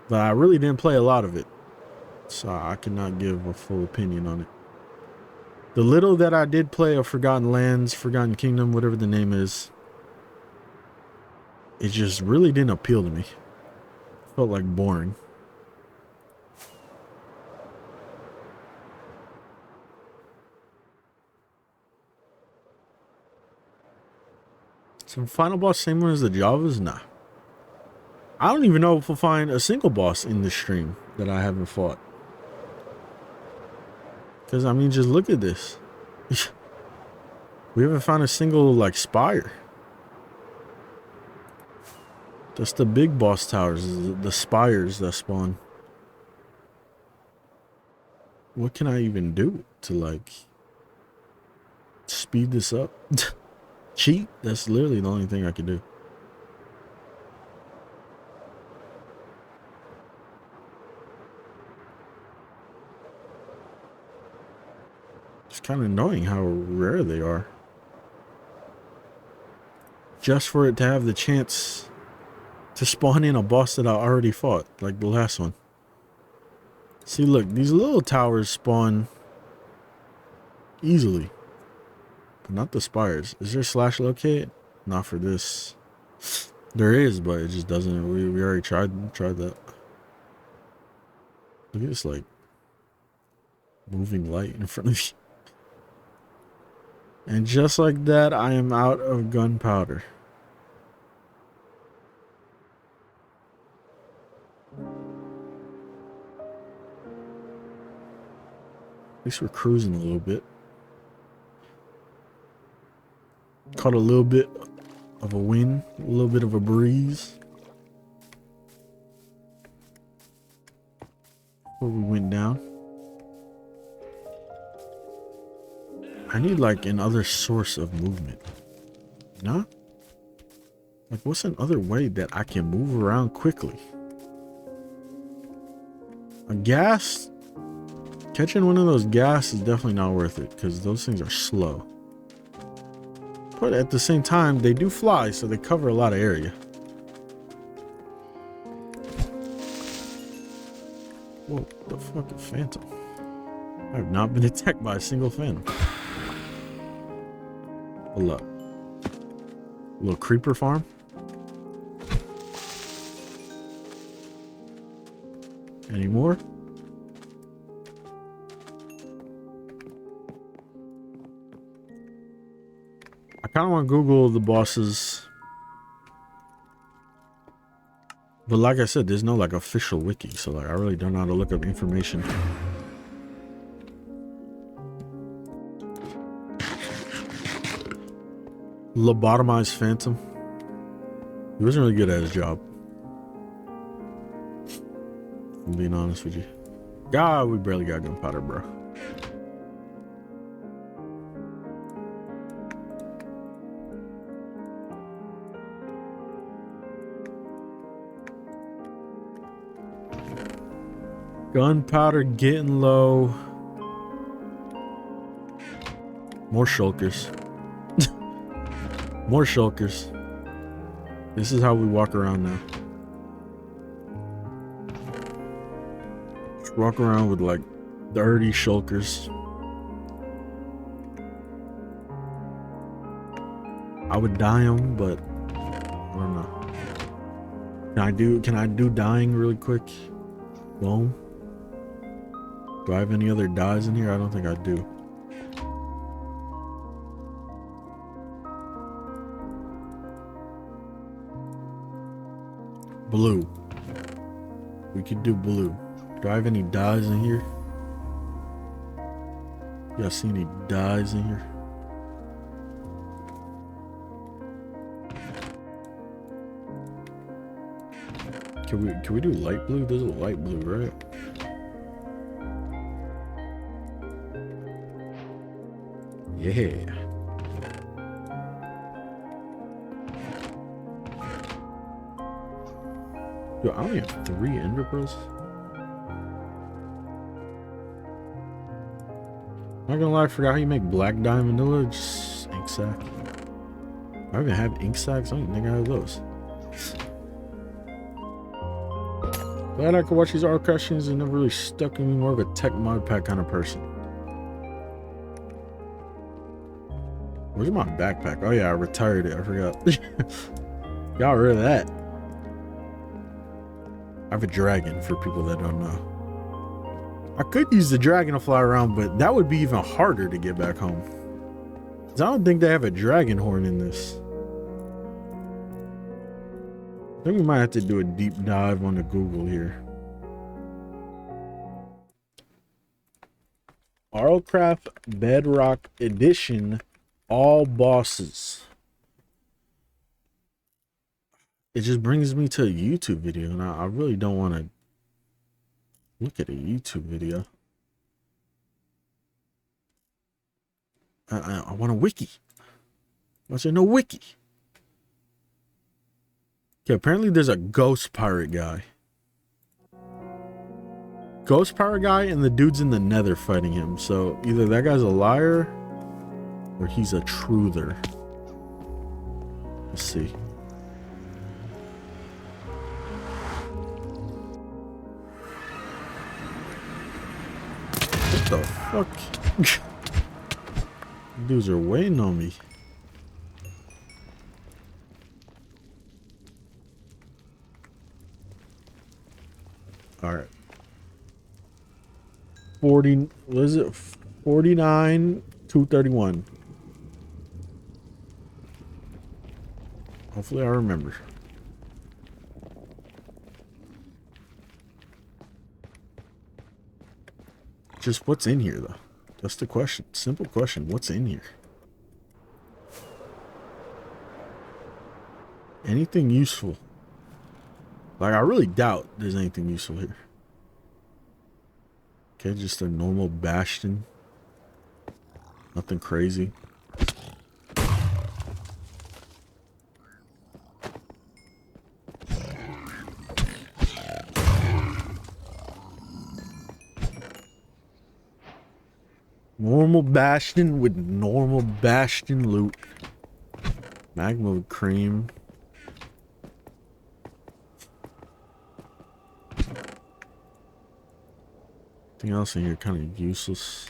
But I really didn't play a lot of it. So I cannot give a full opinion on it. The little that I did play of Forgotten Lands, Forgotten Kingdom, whatever the name is, it just really didn't appeal to me. Felt like boring. So final boss, same one as the Javas? Nah. I don't even know if we'll find a single boss in this stream that I haven't fought. Because, I mean, just look at this. We haven't found a single, like, spire. That's the big boss towers, the spires that spawn. What can I even do to, like, speed this up? Cheat? That's literally the only thing I can do. It's kind of annoying how rare they are. Just for it to have the chance to spawn in a boss that I already fought, like the last one. See, look, these little towers spawn easily, but not the spires. Is there slash locate? Not for this. There is, but it just doesn't. We already tried that. Look at this, like, moving light in front of you. And just like that, I am out of gunpowder. At least we're cruising a little bit. Caught a little bit of a wind, a little bit of a breeze. Before we went down. I need like another source of movement. No? Like what's another way that I can move around quickly? A gas? Catching one of those gas is definitely not worth it because those things are slow. But at the same time, they do fly, so they cover a lot of area. Whoa, the fucking phantom. I have not been attacked by a single phantom. Hold up. A little creeper farm. Any more? I kind of want to Google the bosses. But like I said, there's no like official wiki, so like I really don't know how to look up information. Lobotomized phantom. He wasn't really good at his job. I'm being honest with you. God, we barely got gunpowder, bro. Gunpowder getting low. More shulkers. More shulkers. This is how we walk around now. Just walk around with like 30 shulkers. I would dye them, but I don't know. Can I do dyeing really quick? Boom. Do I have any other dyes in here? I don't think I do. Blue. We could do blue. Do I have any dyes in here? You guys see any dyes in here? Can we do light blue? There's a light blue, right? Yeah. Yo, I only have 3 ender pearls. Not gonna lie, I forgot how you make black dye and vanilla. Just ink sac. I even have ink sacs. I don't even think I have those. Glad I could watch these art questions and never really stuck in me. More of a tech mod pack kind of person. Where's my backpack? Oh yeah, I retired it. I forgot. Got rid of that. I have a dragon for people that don't know. I could use the dragon to fly around, but that would be even harder to get back home. 'Cause I don't think they have a dragon horn in this. I think we might have to do a deep dive on the Google here. RLCRAFT Bedrock Edition. All bosses. It just brings me to a YouTube video, and I really don't want to look at a YouTube video. I want a wiki. What's there no wiki? Okay, apparently there's a ghost pirate guy. Ghost pirate guy and the dude's in the Nether fighting him. So either that guy's a liar or he's a truther. Let's see. What the fuck? Dudes are waiting on me. All right. 40, what is it? 49, 231. Hopefully I remember. Just what's in here though? That's the question. Simple question. What's in here? Anything useful? Like, I really doubt there's anything useful here. Okay, just a normal bastion. Nothing crazy. Normal bastion with normal bastion loot. Magma cream. Anything else in here kind of useless.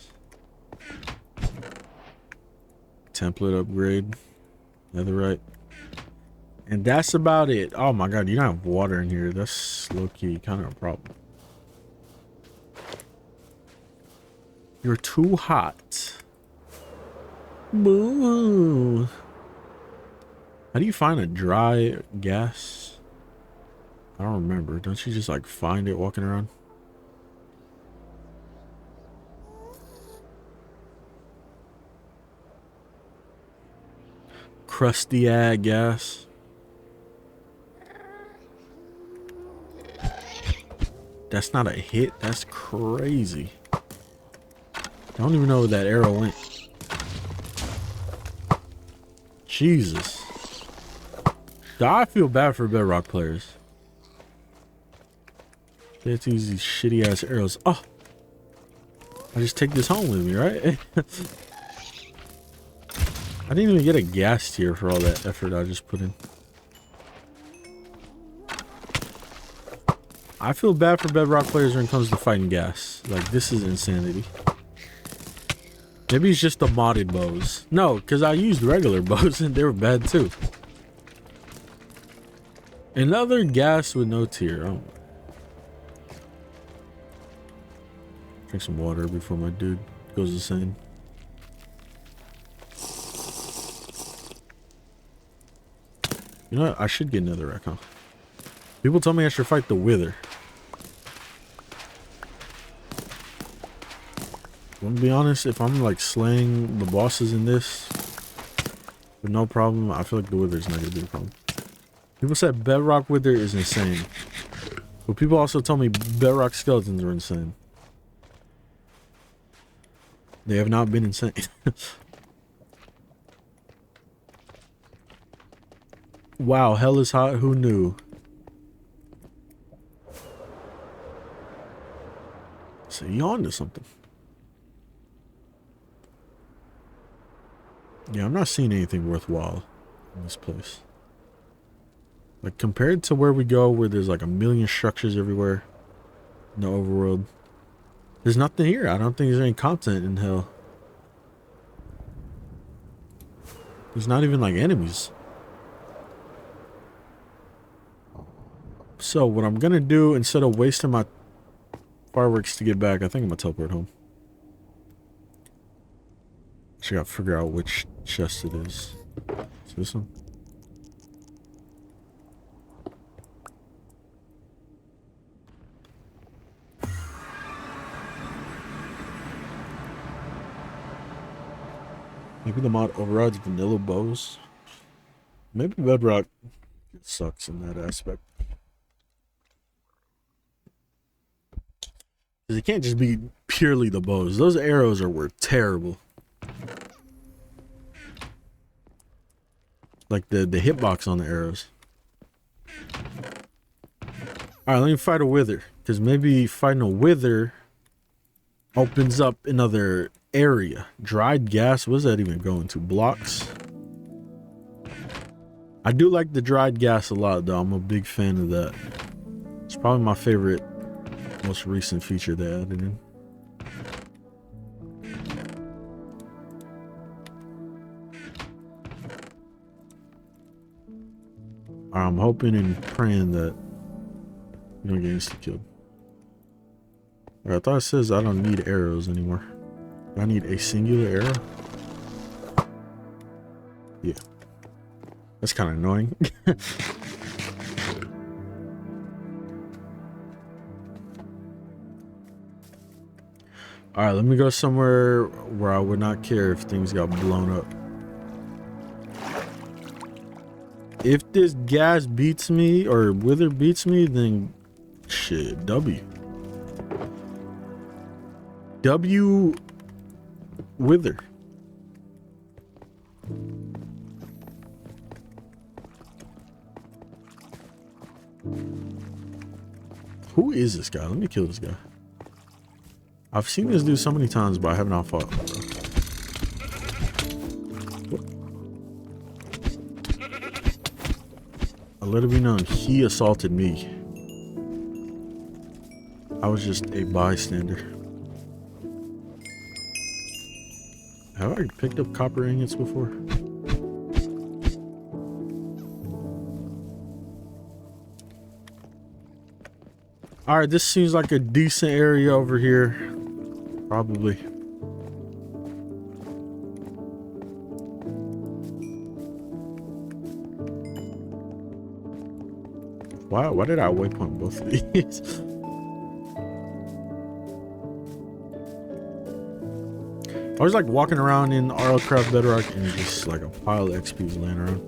Template upgrade. Netherite. And that's about it. Oh my god, you don't have water in here. That's low-key kind of a problem. You're too hot. Boo. How do you find a dry gas? I don't remember. Don't you just like find it walking around? Crusty ass gas. That's not a hit. That's crazy. I don't even know where that arrow went. Jesus. I feel bad for Bedrock players. They have to use these shitty ass arrows. Oh! I just take this home with me, right? I didn't even get a gas tier for all that effort I just put in. I feel bad for Bedrock players when it comes to fighting gas. Like, this is insanity. Maybe it's just the modded bows. No, because I used regular bows and they were bad too. Another gas with no tier. Oh. Drink some water before my dude goes insane. You know what? I should get another wreck, huh? People tell me I should fight the Wither. I'm gonna be honest, if I'm like slaying the bosses in this with no problem, I feel like the Wither's not gonna be a problem. People said Bedrock Wither is insane. But people also tell me Bedrock skeletons are insane. They have not been insane. Wow, hell is hot, who knew? So you on to something. Yeah, I'm not seeing anything worthwhile in this place. Like, compared to where we go, where there's like a million structures everywhere in the overworld, there's nothing here. I don't think there's any content in hell. There's not even like enemies. So what I'm gonna do, instead of wasting my fireworks to get back, I think I'm gonna teleport home. Just gotta figure out which chest it is. Is this one? Maybe the mod overrides vanilla bows. Maybe Bedrock sucks in that aspect. Because it can't just be purely the bows. Those arrows were terrible. Like the hitbox on the arrows. Alright, let me fight a Wither. Because maybe fighting a Wither opens up another area. Dried gas, what does that even go into? Blocks? I do like the dried gas a lot though. I'm a big fan of that. It's probably my favorite, most recent feature they added in. I'm hoping and praying that you don't get insta-killed. I thought it says I don't need arrows anymore. I need a singular arrow. Yeah. That's kind of annoying. All right, let me go somewhere where I would not care if things got blown up. If this gas beats me or wither beats me, then shit, W wither. Who is this guy? Let me kill this guy. I've seen this dude so many times, but I have not fought. I let it be known, he assaulted me. I was just a bystander. Have I picked up copper ingots before? Alright, this seems like a decent area over here. Probably. Wow, why did I waypoint both of these? I was like walking around in RLCRAFT Bedrock and just like a pile of XP's laying around.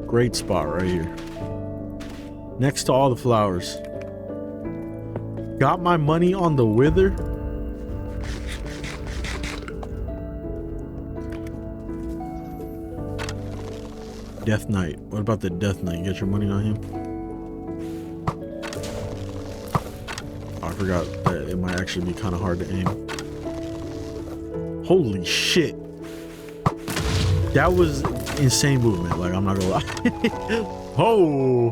Great spot right here. Next to all the flowers. Got my money on the wither. Death Knight. What about the Death Knight? You got your money on him? Oh, I forgot that it might actually be kind of hard to aim. Holy shit. That was insane movement. Like, I'm not gonna lie. Oh,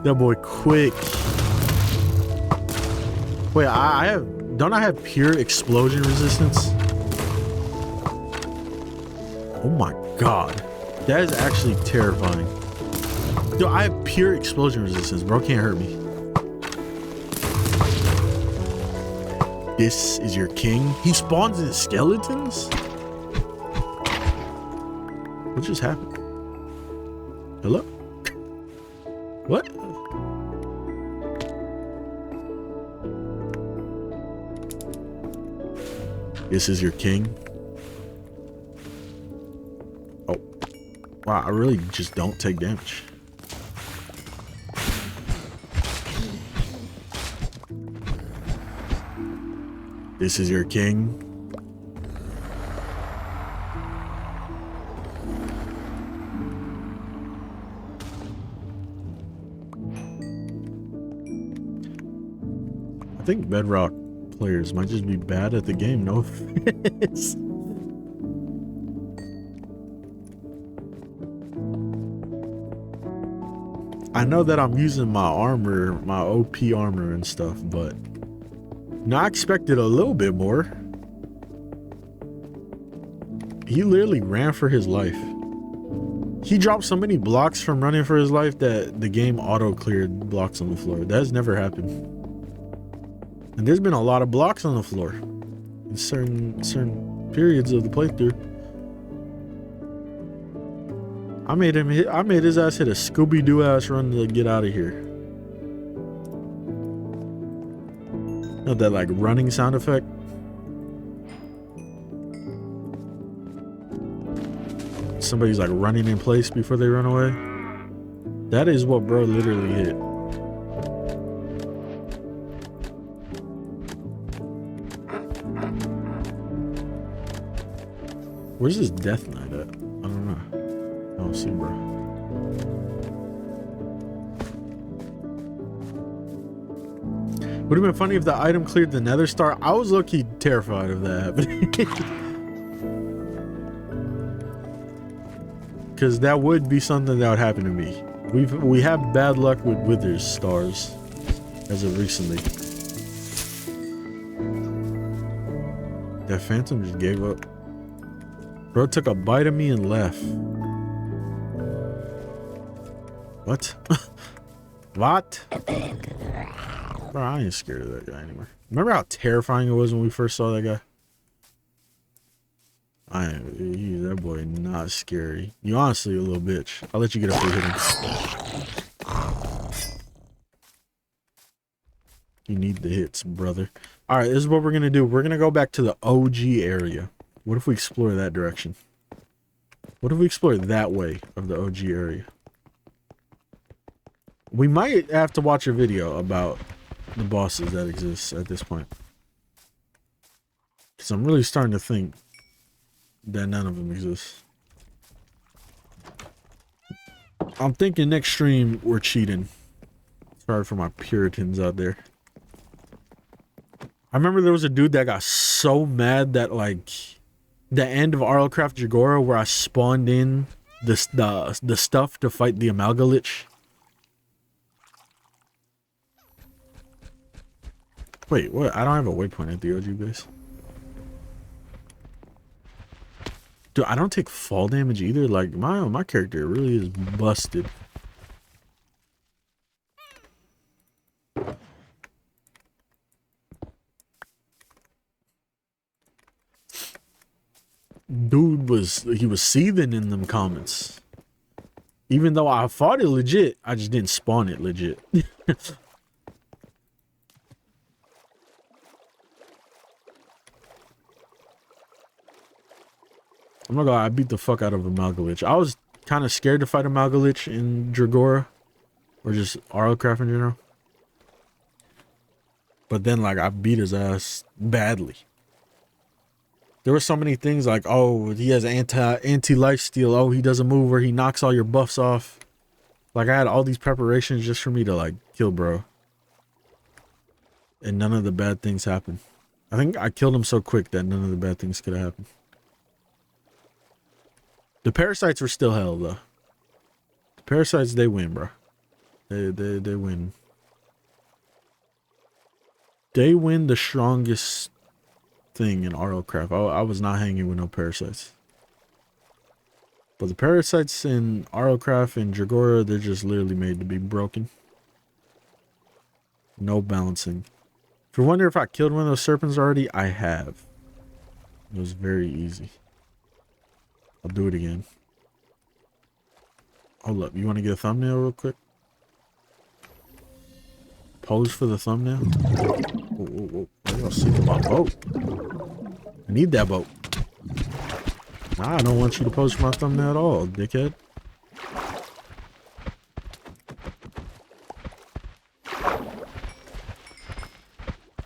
that boy quick. Wait, don't I have pure explosion resistance? Oh my god. That is actually terrifying. Yo, I have pure explosion resistance, bro. Can't hurt me. This is your king? He spawns in skeletons? What just happened? Hello? What? This is your king? Oh. Wow, I really just don't take damage. This is your king? I think Bedrock players might just be bad at the game, no offense. I know that I'm using my armor, my OP armor and stuff, but I expected a little bit more. He literally ran for his life. He dropped so many blocks from running for his life that the game auto-cleared blocks on the floor. That has never happened. And there's been a lot of blocks on the floor in certain periods of the playthrough. I made his ass hit a Scooby-Doo ass run to get out of here. Not that like running sound effect. Somebody's like running in place before they run away. That is what bro literally hit. Where's this Death Knight at? I don't know. I don't see, bro. Would have been funny if the item cleared the Nether Star. I was low-key terrified of that happening. Because that would be something that would happen to me. We have bad luck with Wither's stars as of recently. That Phantom just gave up. Bro took a bite of me and left. What? What? Bro, I ain't scared of that guy anymore. Remember how terrifying it was when we first saw that guy? That boy not scary. You honestly a little bitch. I'll let you get up here hit him. You need the hits, brother. All right, this is what we're gonna do. We're gonna go back to the OG area. What if we explore that direction? What if we explore that way of the OG area? We might have to watch a video about the bosses that exist at this point. Because I'm really starting to think that none of them exist. I'm thinking next stream we're cheating. Sorry for my Puritans out there. I remember there was a dude that got so mad that like the end of RLCRAFT Jagora where I spawned in the stuff to fight the Amalgalich. Wait, what? I don't have a waypoint at the OG base. Dude, I don't take fall damage either. Like my character really is busted. Dude was seething in them comments. Even though I fought it legit, I just didn't spawn it legit. I'm not gonna lie, I beat the fuck out of Amalgalich. I was kind of scared to fight Amalgalich in Dragora. Or just RLCRAFT in general. But then, like, I beat his ass badly. There were so many things like, oh, he has anti-lifesteal. Oh, he doesn't move where he knocks all your buffs off. Like, I had all these preparations just for me to, like, kill bro. And none of the bad things happened. I think I killed him so quick that none of the bad things could have happened. The parasites were still hell, though. The parasites, they win, bro. They win. They win the strongest thing in RLCRAFT. I was not hanging with no parasites. But the parasites in RLCRAFT and Dragora, they're just literally made to be broken. No balancing. If you're wondering if I killed one of those serpents already, I have. It was very easy. I'll do it again. Hold up, you want to get a thumbnail real quick? Pose for the thumbnail? Whoa, whoa, whoa. Why y'all sinking my boat? I need that boat. Nah, I don't want you to pose for my thumbnail at all, dickhead.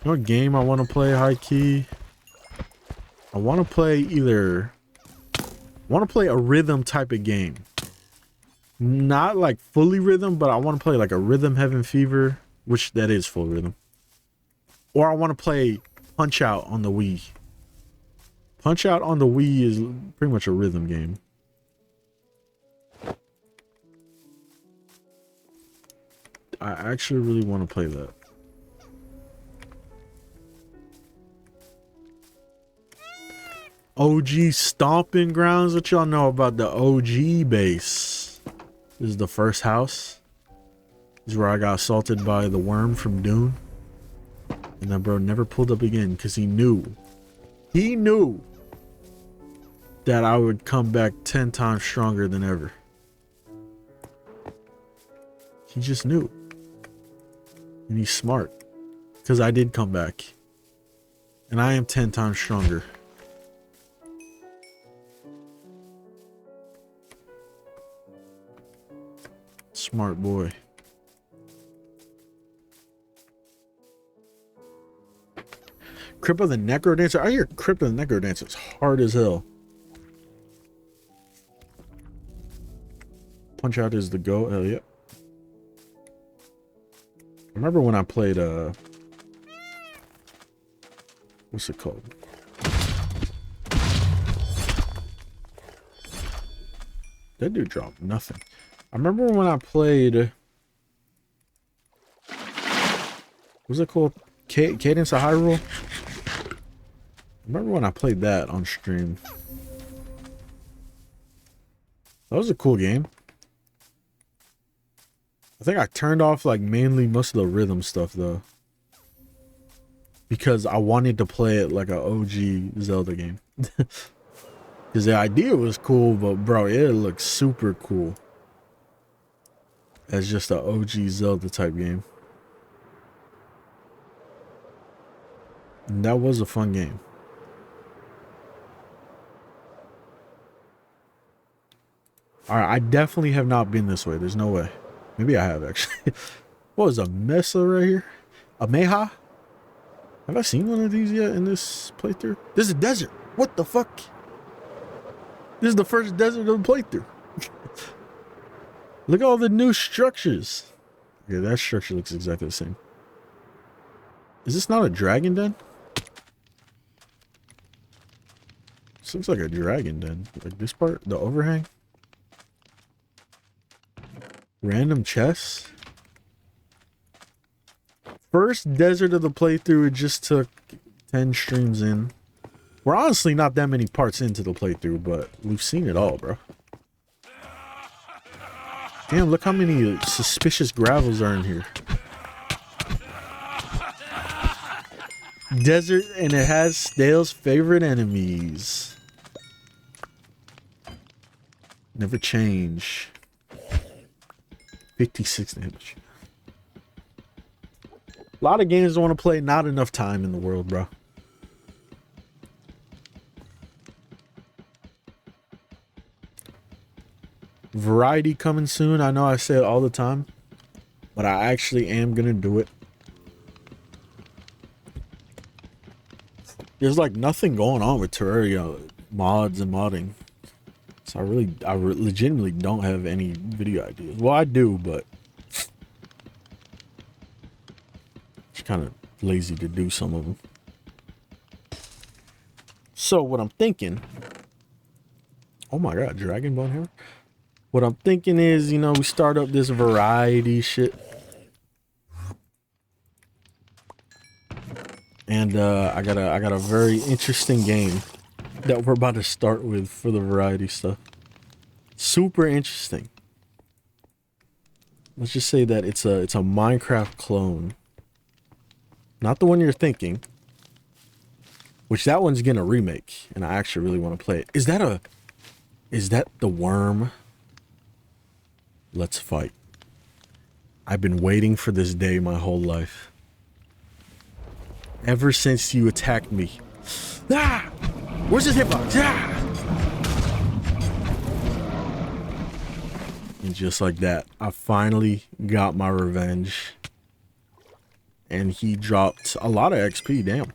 You know what game I want to play high key? I want to play a rhythm type of game. Not like fully rhythm, but I want to play like a Rhythm Heaven Fever, which that is full rhythm. Or I want to play Punch Out on the Wii. Punch Out on the Wii is pretty much a rhythm game. I actually really want to play that. OG Stomping Grounds. What y'all know about the OG base? This is the first house. This is where I got assaulted by the worm from Dune. And that bro never pulled up again because he knew that I would come back 10 times stronger than ever. He just knew. And he's smart. Because I did come back. And I am 10 times stronger. Smart boy. Crippa the Necro Dancer. I hear Crippa the Necro Dancer is hard as hell. Punch Out is the go. Hell yeah. I remember when I played what's it called? That dude dropped nothing. I remember when I played, what's it called? Cadence of Hyrule? I remember when I played that on stream. That was a cool game. I think I turned off like mainly most of the rhythm stuff though. Because I wanted to play it like an OG Zelda game. Because the idea was cool, but bro, it looks super cool. As just an OG Zelda type game. And that was a fun game. Alright, I definitely have not been this way. There's no way. Maybe I have, actually. What was a Mesa right here? A Meha? Have I seen one of these yet in this playthrough? This is a desert. What the fuck? This is the first desert of the playthrough. Look at all the new structures. Yeah, that structure looks exactly the same. Is this not a dragon den? This looks like a dragon den. Like this part, the overhang. Random chests. First desert of the playthrough, it just took 10 streams in. We're honestly not that many parts into the playthrough, but we've seen it all, bro. Damn, look how many suspicious gravels are in here. Desert, and it has Dale's favorite enemies. Never change. 56 damage. A lot of games I want to play, not enough time in the world, bro. Variety coming soon. I know I say it all the time, but I actually am gonna do it. There's like nothing going on with Terraria mods and modding, so I legitimately don't have any video ideas. Well, I do, but just kind of lazy to do some of them. So what I'm thinking, oh my god, dragon bone hammer. What I'm thinking is, you know, we start up this variety shit. And I got a very interesting game that we're about to start with for the variety stuff. Super interesting. Let's just say that it's a Minecraft clone. Not the one you're thinking. Which that one's gonna remake, and I actually really want to play it. Is that the worm? Let's fight. I've been waiting for this day my whole life. Ever since you attacked me. Ah! Where's his hitbox? Ah! And just like that, I finally got my revenge. And he dropped a lot of XP, damn.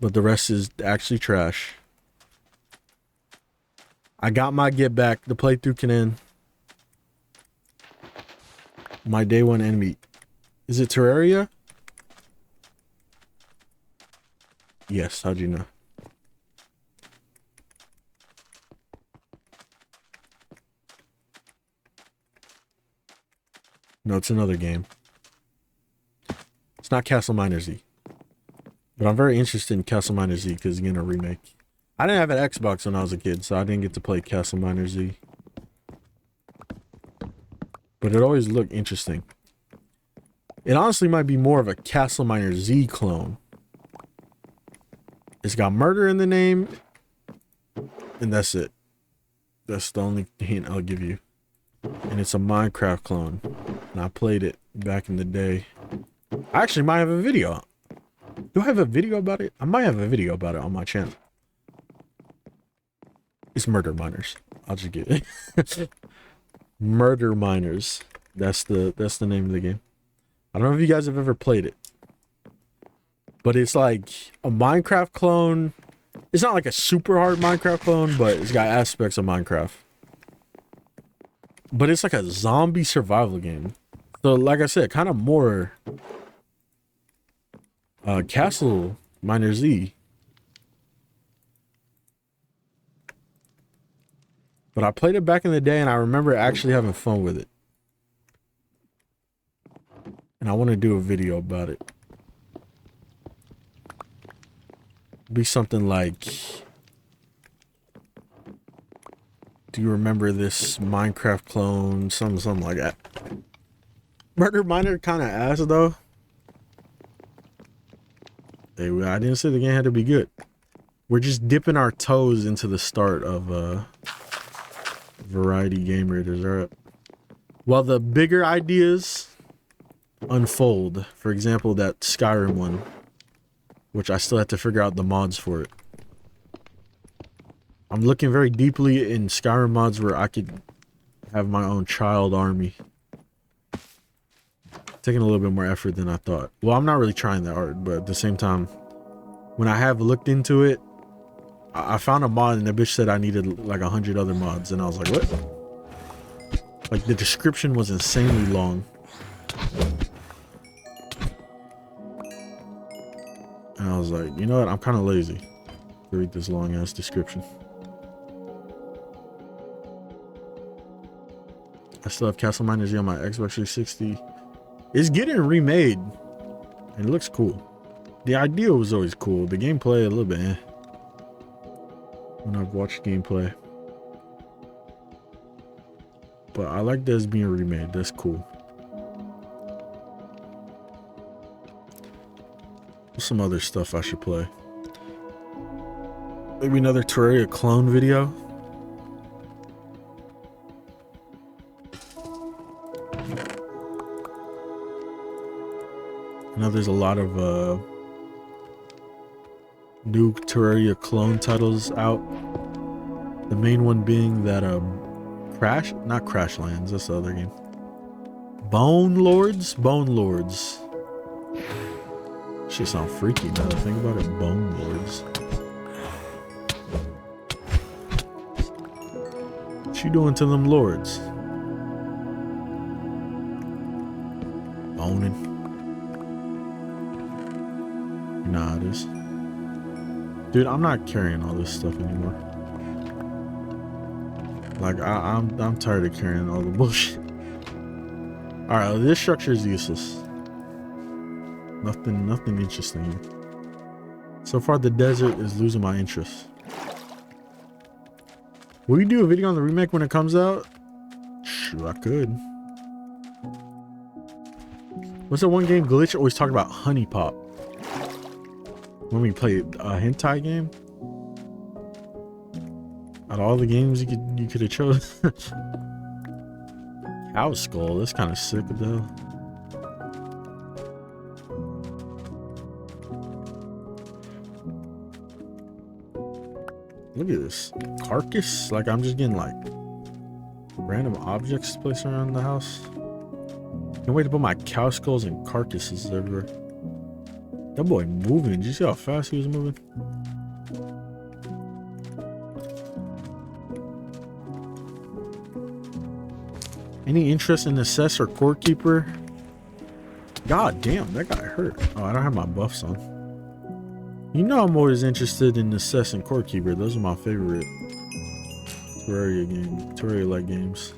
But the rest is actually trash. I got my get back. The playthrough can end. My day one enemy. Is it Terraria? Yes, how'd you know? No, it's another game. It's not Castle Miner Z. But I'm very interested in Castle Miner Z because it's getting a remake. I didn't have an Xbox when I was a kid, so I didn't get to play Castle Miner Z. But it always looked interesting. It honestly might be more of a Castle Miner Z clone. It's got murder in the name. And that's it. That's the only hint I'll give you. And it's a Minecraft clone. And I played it back in the day. I actually might have a video. Do I have a video about it? I might have a video about it on my channel. It's Murder Miners. I'll just get it. Murder Miners. That's the name of the game. I don't know if you guys have ever played it. But it's like a Minecraft clone. It's not like a super hard Minecraft clone, but it's got aspects of Minecraft. But it's like a zombie survival game. So like I said, kind of more Castle Miner Z. But I played it back in the day and I remember actually having fun with it. And I want to do a video about it. Be something like, do you remember this Minecraft clone? Something like that. Murder Miner kind of ass though. Hey, I didn't say the game had to be good. We're just dipping our toes into the start of Variety Game Raiders. All right. While the bigger ideas unfold, for example, that Skyrim one, which I still have to figure out the mods for it. I'm looking very deeply in Skyrim mods where I could have my own child army. Taking a little bit more effort than I thought. Well, I'm not really trying that hard, but at the same time, when I have looked into it, I found a mod and the bitch said I needed like 100 other mods, and I was like, what? Like, the description was insanely long. And I was like, you know what? I'm kind of lazy to read this long ass description. I still have Castle Miners on my Xbox 360. It's getting remade, and it looks cool. The idea was always cool. The gameplay, a little bit eh. When I've watched gameplay. But I like that it's being remade. That's cool. What's some other stuff I should play? Maybe another Terraria clone video. I know there's a lot of new Terraria clone titles out. The main one being that not Crashlands, that's the other game. Bone Lords? Bone Lords. Shit sound freaky now that I think about it. Bone Lords. What you doing to them lords? Boning. Nah, it is. Dude, I'm not carrying all this stuff anymore. Like, I'm tired of carrying all the bullshit. Alright, this structure is useless. Nothing interesting here. So far, the desert is losing my interest. Will you do a video on the remake when it comes out? Sure, I could. What's that one game Glitch always talk about? Honey Pop. When we played a hentai game? Out of all the games you could have chosen. Cow skull, that's kind of sick of the hell. Look at this carcass. Like, I'm just getting like random objects placed around the house. Can't wait to put my cow skulls and carcasses everywhere. That boy moving. Did you see how fast he was moving? Any interest in Assess or Core Keeper? God damn, that got hurt. Oh, I don't have my buffs on. You know I'm always interested in Assess and Core Keeper. Those are my favorite Terraria-like games.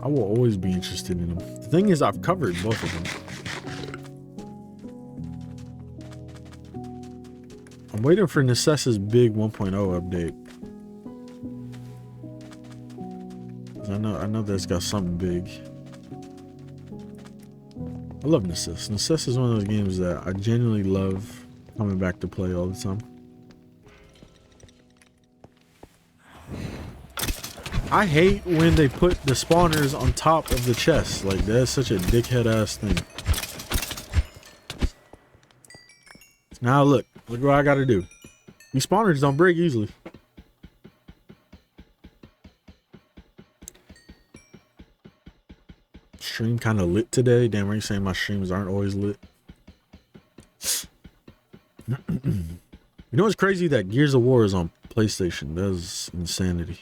I will always be interested in them. The thing is, I've covered both of them. I'm waiting for Necess's big 1.0 update. I know that's got something big. I love Necess. Necess is one of those games that I genuinely love coming back to play all the time. I hate when they put the spawners on top of the chest. Like, that's such a dickhead ass thing. Now look what I gotta do. These spawners don't break easily. Stream kind of lit today. Damn, are you saying my streams aren't always lit? You know what's crazy? That Gears of War is on PlayStation. That's insanity.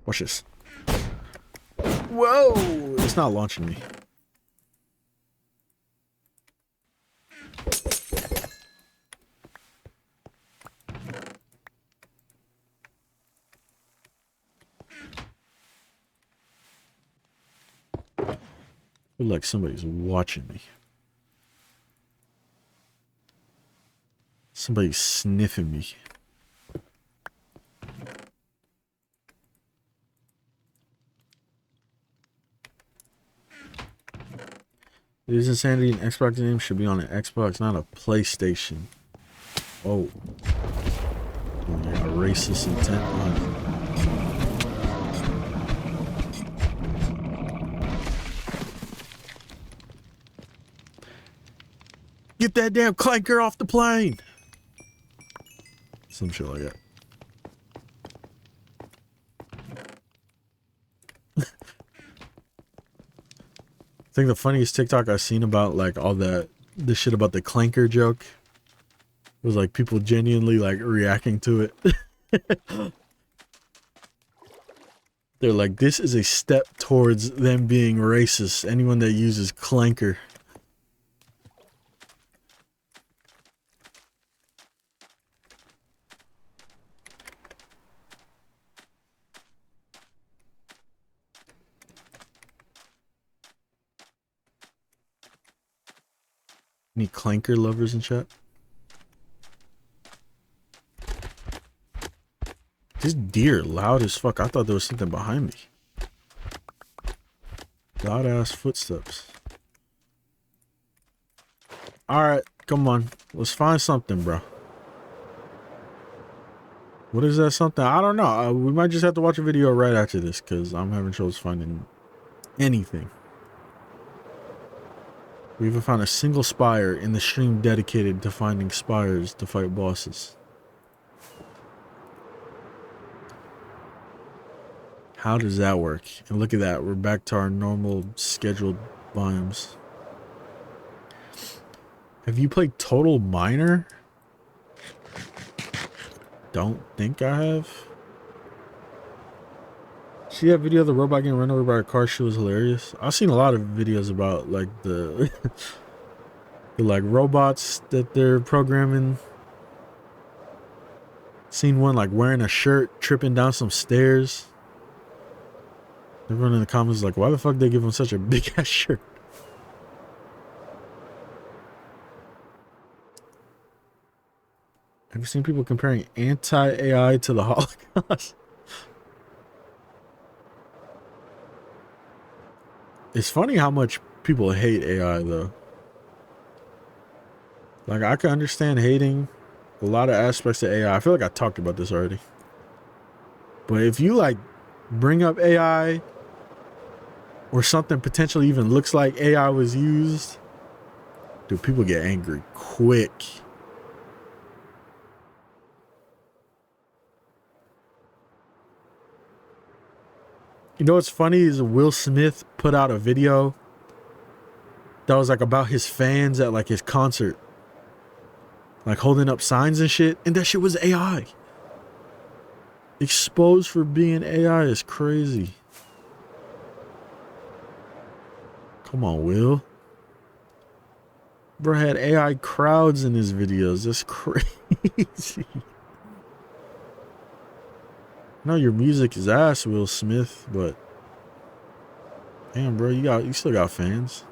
Watch this. Whoa! It's not launching me. feel like somebody's watching me. Somebody's sniffing me. This Insanity and Xbox game should be on an Xbox, not a PlayStation. Oh. Yeah, racist intent on it. Get that damn clanker off the plane! Some shit like that. I think the funniest TikTok I've seen about like all the shit about the clanker joke was like people genuinely like reacting to it. They're like, this is a step towards them being racist. Anyone that uses clanker. Any clanker lovers in chat? This deer loud as fuck. I thought there was something behind me. Loud ass footsteps. Alright, come on. Let's find something, bro. What is that something? I don't know. We might just have to watch a video right after this because I'm having troubles finding anything. We even found a single spire in the stream dedicated to finding spires to fight bosses. How does that work? And look at that. We're back to our normal scheduled biomes. Have you played Total Miner? Don't think I have. See that video of the robot getting run over by a car? She was hilarious. I've seen a lot of videos about like the like robots that they're programming. Seen one like wearing a shirt tripping down some stairs. Everyone in the comments is like, why the fuck they give him such a big ass shirt? Have you seen people comparing anti-AI to the Holocaust? It's funny how much people hate AI though. Like I can understand hating a lot of aspects of AI. I feel like I talked about this already. But if you like bring up AI or something potentially even looks like AI was used, dude, people get angry quick. You know what's funny is Will Smith put out a video that was like about his fans at like his concert, like holding up signs and shit, and that shit was AI. Exposed for being AI is crazy. Come on, Will. Bro had AI crowds in his videos. That's crazy. I know your music is ass, Will Smith, but damn, bro, you still got fans.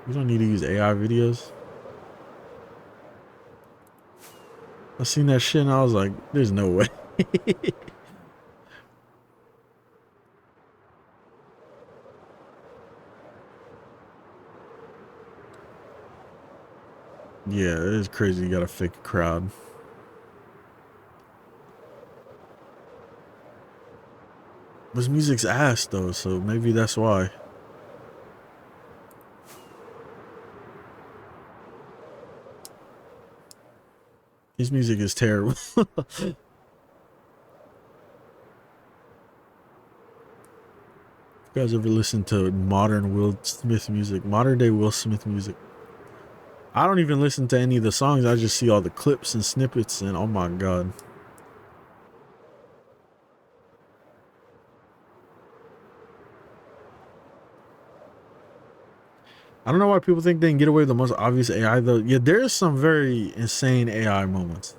You don't need to use AI videos. I seen that shit and I was like, there's no way. Yeah, it is crazy. You got a fake crowd. His music's ass though, so maybe that's why. His music is terrible. You guys ever listen to modern Will Smith music? Modern day Will Smith music. I don't even listen to any of the songs. I just see all the clips and snippets and oh my god. I don't know why people think they can get away with the most obvious AI though. Yeah, there's some very insane AI moments.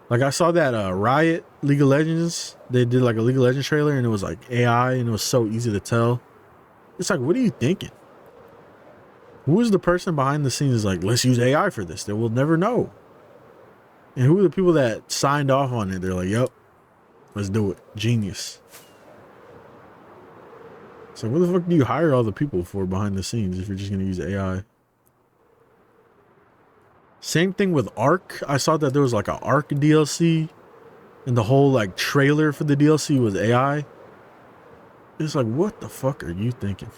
Like I saw that Riot League of Legends. They did like a League of Legends trailer and it was like AI and it was so easy to tell. It's like, what are you thinking? Who is the person behind the scenes like, let's use AI for this? That we'll never know. And who are the people that signed off on it? They're like, yep, let's do it. Genius. So what the fuck do you hire all the people for behind the scenes if you're just going to use AI? Same thing with Ark. I saw that there was like an Ark DLC and the whole like trailer for the DLC was AI. It's like, what the fuck are you thinking?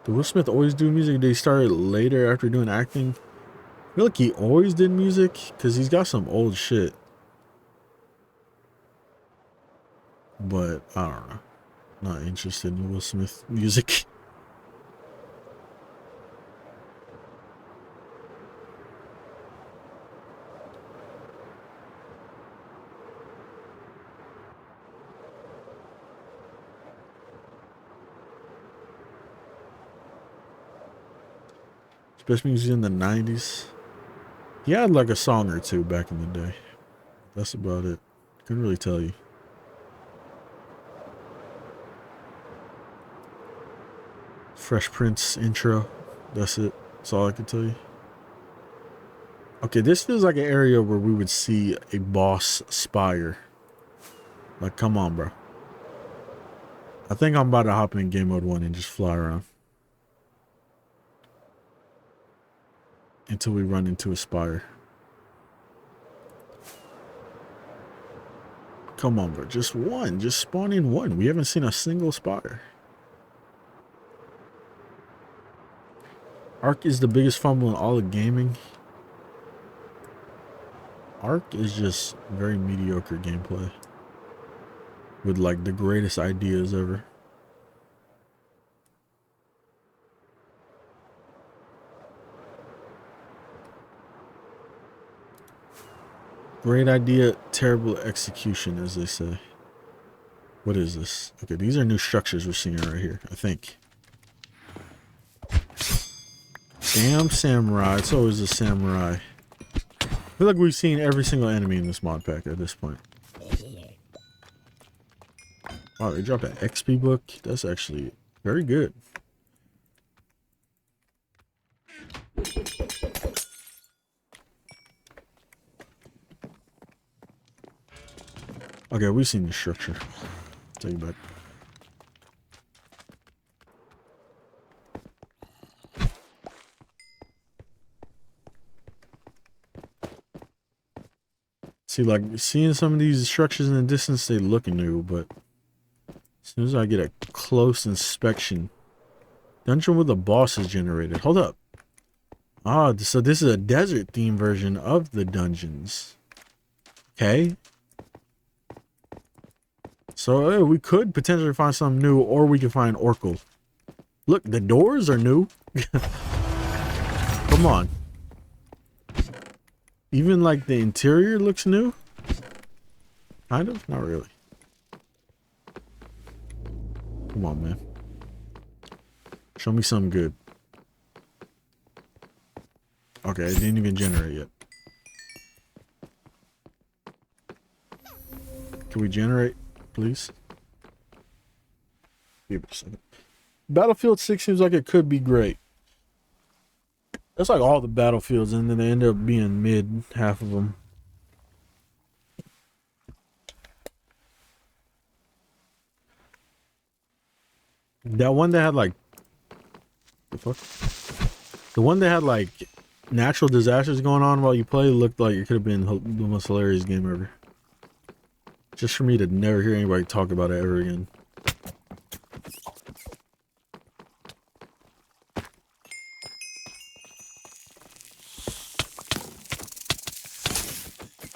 Did Will Smith always do music? Did he start later after doing acting? I feel like he always did music because he's got some old shit. But I don't know. Not interested in Will Smith music. Best music in the 90s. He had like a song or two back in the day. That's about it. Couldn't really tell you. Fresh Prince intro. That's it. That's all I can tell you. Okay, this feels like an area where we would see a boss spire. Like, come on, bro. I think I'm about to hop in game mode 1 and just fly around. Until we run into a spire. Come on, bro. Just one. Just spawn in one. We haven't seen a single spire. Ark is the biggest fumble in all of gaming. Ark is just very mediocre gameplay. With like the greatest ideas ever. Great idea, terrible execution, as they say. What is this? Okay, these are new structures we're seeing right here, I think. Damn samurai. It's always a samurai. I feel like we've seen every single enemy in this mod pack at this point. Wow, they dropped an XP book. That's actually very good. Okay, we've seen the structure. Take it back. See, like, seeing some of these structures in the distance, they look new, but as soon as I get a close inspection... Dungeon with a boss is generated. Hold up. Ah, so this is a desert theme version of the dungeons. Okay. So we could potentially find something new, or we could find Oracle. Look, the doors are new. Come on. Even like the interior looks new. Kind of? Not really. Come on, man. Show me something good. Okay, it didn't even generate yet. Can we generate, please? Give it a second. Battlefield 6 seems like it could be great. That's like all the Battlefields, and then they end up being mid, half of them. That one that had like... The fuck? The one that had like natural disasters going on while you play looked like it could have been the most hilarious game ever. Just for me to never hear anybody talk about it ever again.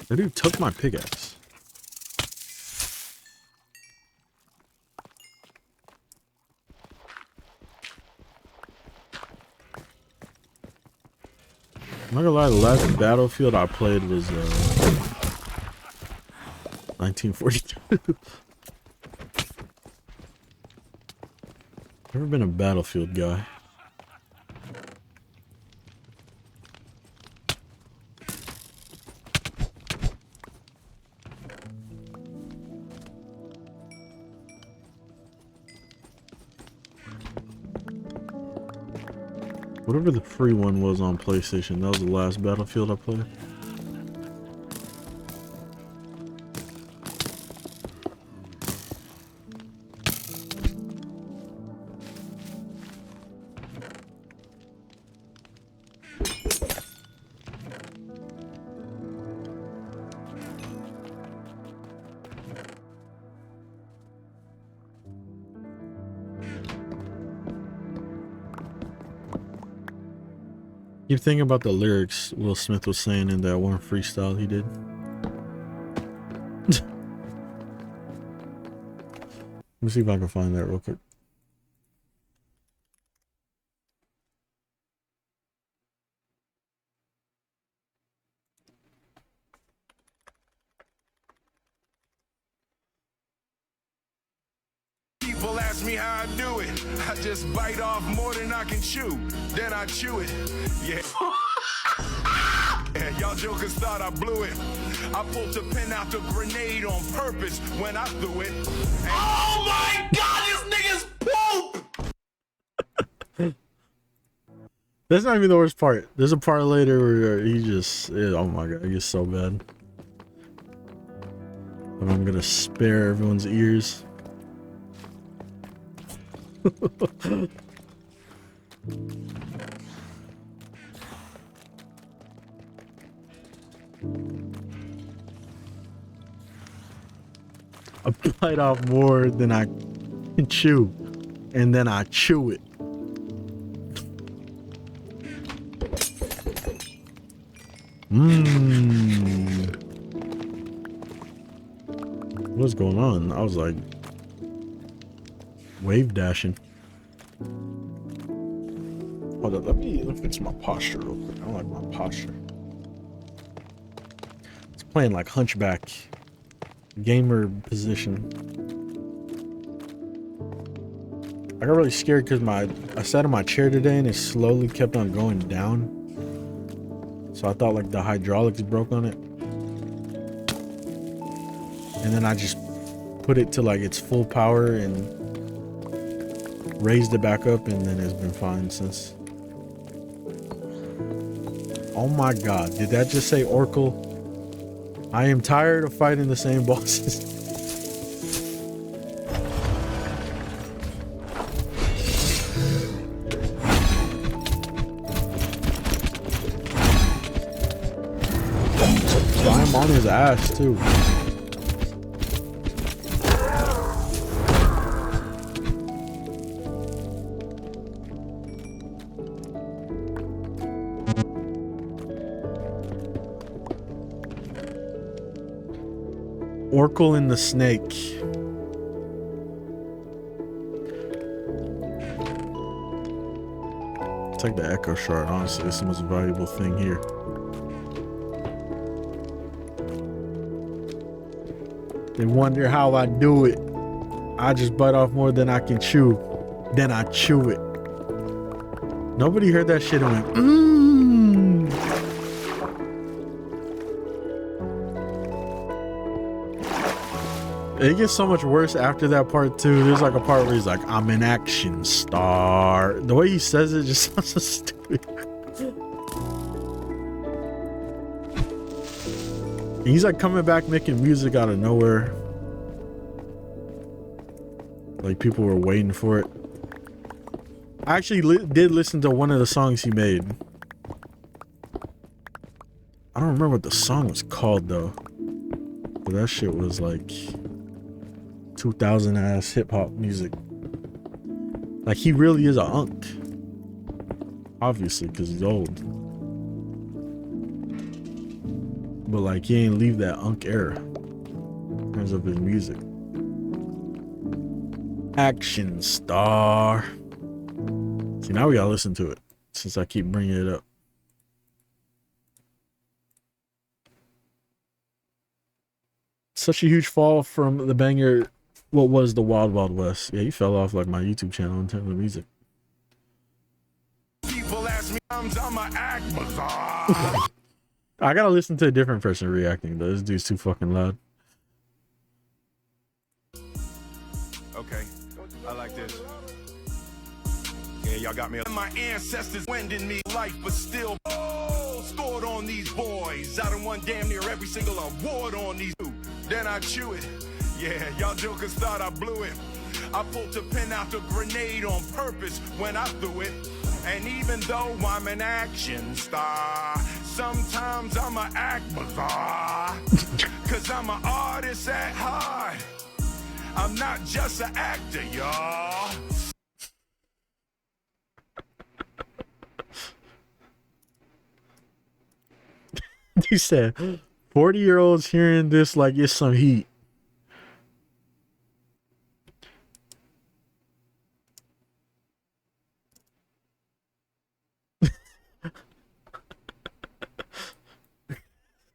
That dude took my pickaxe. I'm not gonna lie, the last Battlefield I played was 1942. Never been a Battlefield guy. Whatever the free one was on PlayStation, that was the last Battlefield I played. Keep thinking about the lyrics Will Smith was saying in that one freestyle he did. Let me see if I can find that real quick. People ask me how I do it. I just bite off more than I can chew. Then I chew it. Yeah. Yeah, y'all jokers thought I blew it. I pulled the pin out the grenade on purpose when I threw it. Oh my god, this nigga's poop! That's not even the worst part. There's a part later where he just, oh my god, he gets so bad. But I'm gonna spare everyone's ears. I bite off more than I can chew, and then I chew it. What's going on? I was like wave dashing. Hold up, let me fix my posture real quick. I don't like my posture. It's playing like hunchback gamer position. I got really scared because I sat in my chair today and it slowly kept on going down. So I thought like the hydraulics broke on it. And then I just put it to like its full power and raised it back up, and then it's been fine since. Oh my god, did that just say Oracle? I am tired of fighting the same bosses. So I'm on his ass too. Oracle and the snake. Take the echo shard. Honestly, it's the most valuable thing here. They wonder how I do it. I just bite off more than I can chew. Then I chew it. Nobody heard that shit and went, mmm. It gets so much worse after that part too. There's like a part where he's like, I'm an action star. The way he says it just sounds so stupid. And he's like coming back making music out of nowhere. Like people were waiting for it. I actually did listen to one of the songs he made. I don't remember what the song was called though. But that shit was like 2000 ass hip hop music. Like he really is a unk. Obviously, because he's old. But like he ain't leave that unk era in terms of his music. Action star. See, now we gotta listen to it since I keep bringing it up. Such a huge fall from the banger. What was the Wild Wild West? Yeah, he fell off like my YouTube channel in terms of music. People ask me, I'm a act bizarre. I gotta listen to a different person reacting though. This dude's too fucking loud. Okay, I like this. Yeah. Yeah, y'all got me. My ancestors wending me life, but still scored on these boys. I done won damn near every single award on these. Then I chew it. Yeah, y'all jokers thought I blew it. I pulled a pin out a grenade on purpose when I threw it. And even though I'm an action star, sometimes I'ma act bizarre. Cause I'm an artist at heart. I'm not just an actor, y'all. He said 40-year-olds hearing this like it's some heat.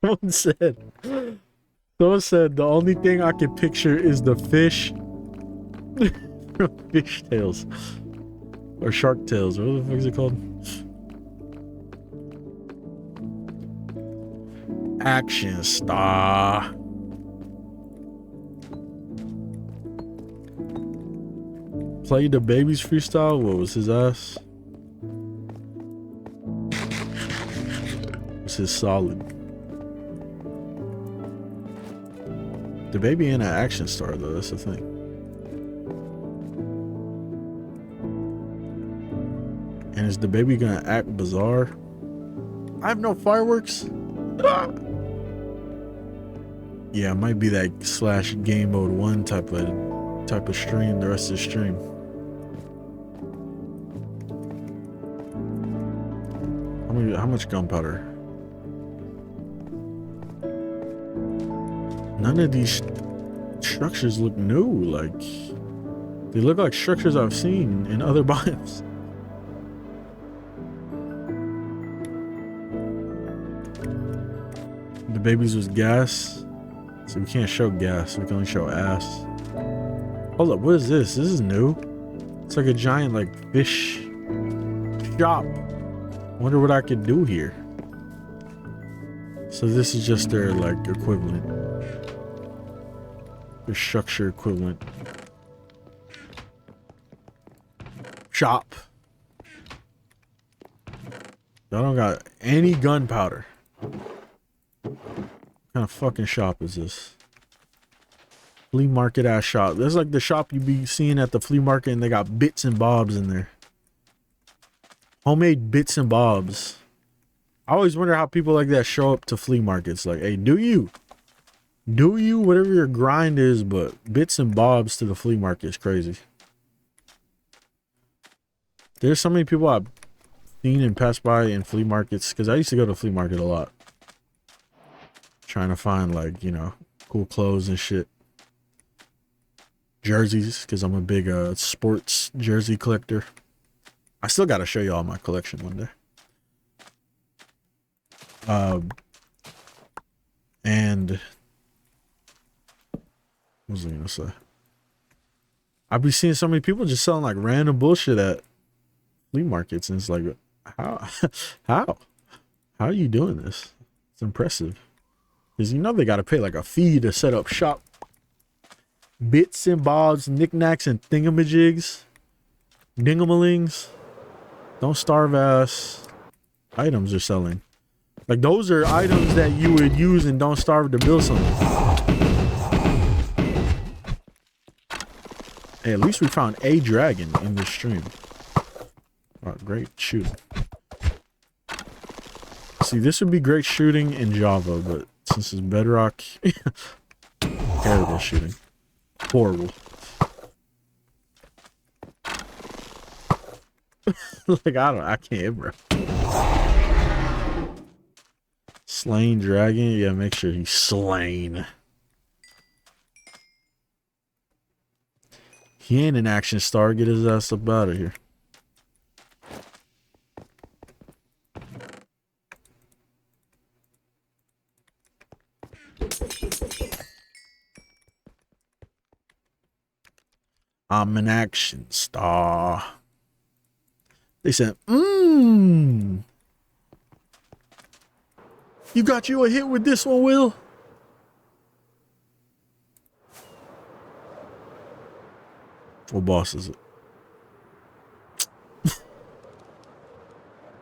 Someone said the only thing I can picture is the fish from Fish Tales or Shark Tales. What the fuck is it called? Action star. Play the baby's freestyle. What was his ass? This is solid. The baby ain't an action star though, that's the thing. And is the baby gonna act bizarre? I have no fireworks. Ah! Yeah, it might be that slash game mode 1 type of stream, the rest of the stream. How much gunpowder? None of these structures look new. Like, they look like structures I've seen in other biomes. The babies was gas, so we can't show gas. We can only show ass. Hold up, what is this? This is new. It's like a giant like fish shop. Wonder what I could do here. So this is just their like equivalent. Their structure equivalent. Shop. I don't got any gunpowder. What kind of fucking shop is this? Flea market ass shop. This is like the shop you be seeing at the flea market and they got bits and bobs in there. Homemade bits and bobs. I always wonder how people like that show up to flea markets. Like, hey, do you whatever your grind is, but bits and bobs to the flea market is crazy. There's so many people I've seen and passed by in flea markets, because I used to go to flea market a lot, trying to find like, you know, cool clothes and shit. Jerseys, because I'm a big sports jersey collector. I still got to show you all my collection one day. And what was I gonna say? I've been seeing so many people just selling like random bullshit at flea markets, and it's like, how are you doing this? It's impressive, because you know they got to pay like a fee to set up shop. Bits and bobs, knickknacks and thingamajigs, dingamalings. Don't starve ass items are selling. Like, those are items that you would use and don't starve to build something. Hey, at least we found a dragon in this stream. Oh, great shooting. See, this would be great shooting in Java, but since it's Bedrock, terrible shooting. Horrible. Like, I can't, bro. Slain dragon? Yeah, make sure he's slain. He ain't an action star. Get his ass up out of here. I'm an action star. They said, You got you a hit with this one, Will? What boss is it?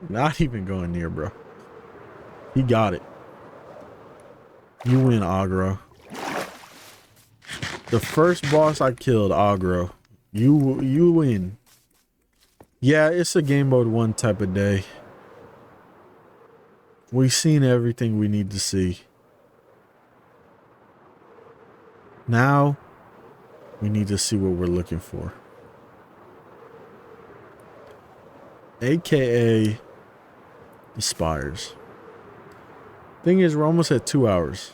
Not even going near, bro. He got it. You win, aggro. The first boss I killed, aggro. You win. Yeah, it's a game mode 1 type of day. We've seen everything we need to see. Now, we need to see what we're looking for. AKA the spires. Thing is, we're almost at 2 hours.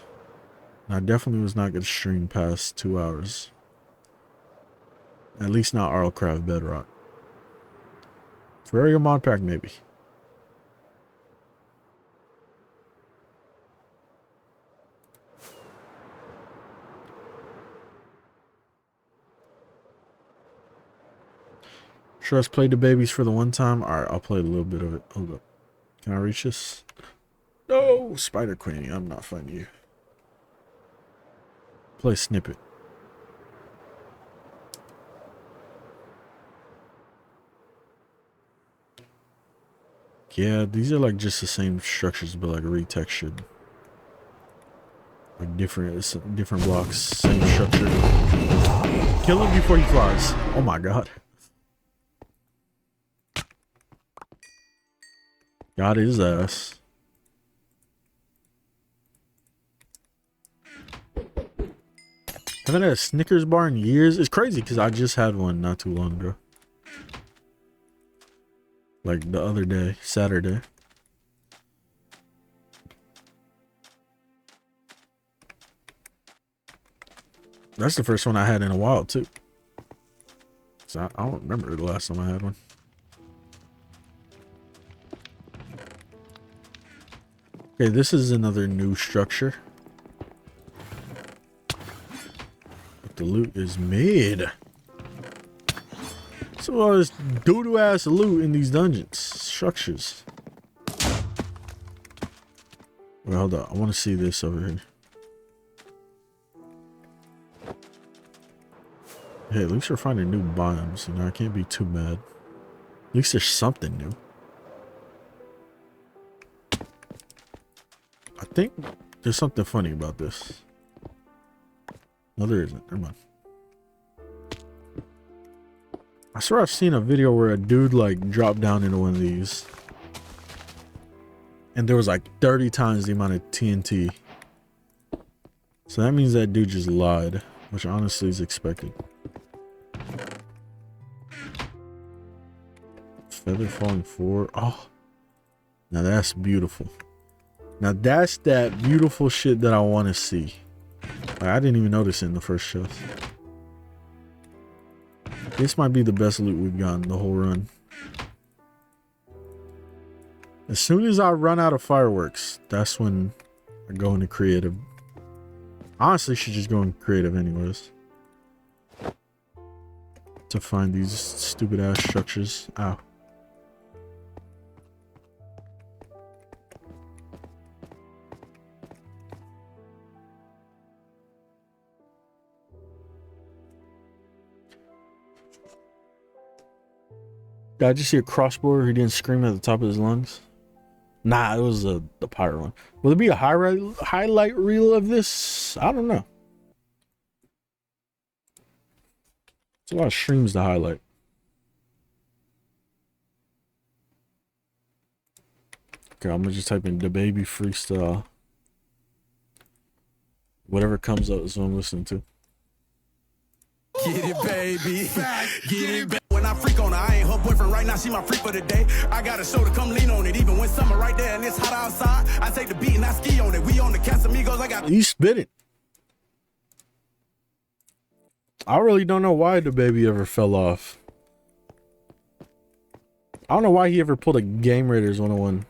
And I definitely was not going to stream past 2 hours. At least not RLCRAFT Bedrock. Terraria mod pack, maybe. Sure, let's play the babies for the one time. Alright, I'll play a little bit of it. Hold up. Can I reach this? No! Spider Queen, I'm not fighting you. Play a snippet. Yeah, these are like just the same structures, but like retextured. Like different blocks, same structure. Kill him before he flies. Oh my god. Got his ass. Haven't had a Snickers bar in years. It's crazy because I just had one not too long ago. Like the other day, Saturday. That's the first one I had in a while too. So I don't remember the last time I had one. Okay, this is another new structure. But the loot is mid. So all this doo-doo ass loot in these dungeons. Structures. Wait, hold up. I want to see this over here. Hey, at least we're finding new biomes. You know, I can't be too mad. At least there's something new. I think there's something funny about this. No, there isn't. Never mind. I swear I've seen a video where a dude like dropped down into one of these. And there was like 30 times the amount of TNT. So that means that dude just lied. Which honestly is expected. Feather falling forward. Oh. Now that's beautiful. Now that's that beautiful shit that I want to see. Like, I didn't even notice it in the first chest. This might be the best loot we've gotten the whole run. As soon as I run out of fireworks, that's when I go into creative. Honestly, should just go in creative anyways. To find these stupid ass structures. Ow. Did I just see a crossbow? He didn't scream at the top of his lungs? Nah, it was the pirate one. Will there be a highlight reel of this? I don't know. It's a lot of streams to highlight. Okay, I'm gonna just type in the baby freestyle. Whatever comes up is what I'm listening to. Get it, baby. Get it, baby. When I freak on her, I ain't her boyfriend right now. She my freak for the day. I got a show to come lean on it. Even when summer right there and it's hot outside, I take the beat and I ski on it. We on the Casamigos. I got. You spit it. I really don't know why the baby ever fell off. I don't know why he ever pulled a Game Raiders 101.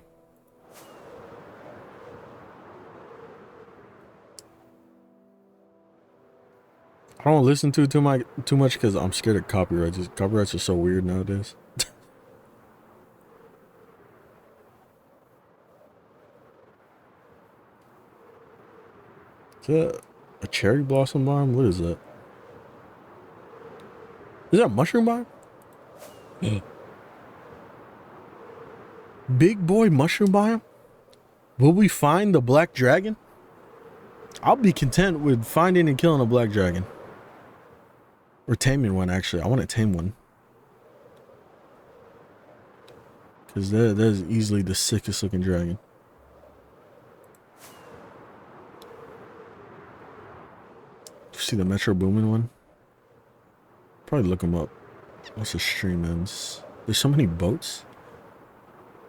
I don't listen to it too much because I'm scared of copyrights. Copyrights are so weird nowadays. Is that a cherry blossom biome? What is that? Is that a mushroom biome? Big boy mushroom biome? Will we find the black dragon? I'll be content with finding and killing a black dragon. Or taming one, actually. I want to tame one. Because that is easily the sickest looking dragon. You see the Metro Boomin one? Probably look them up once the stream ends. There's so many boats.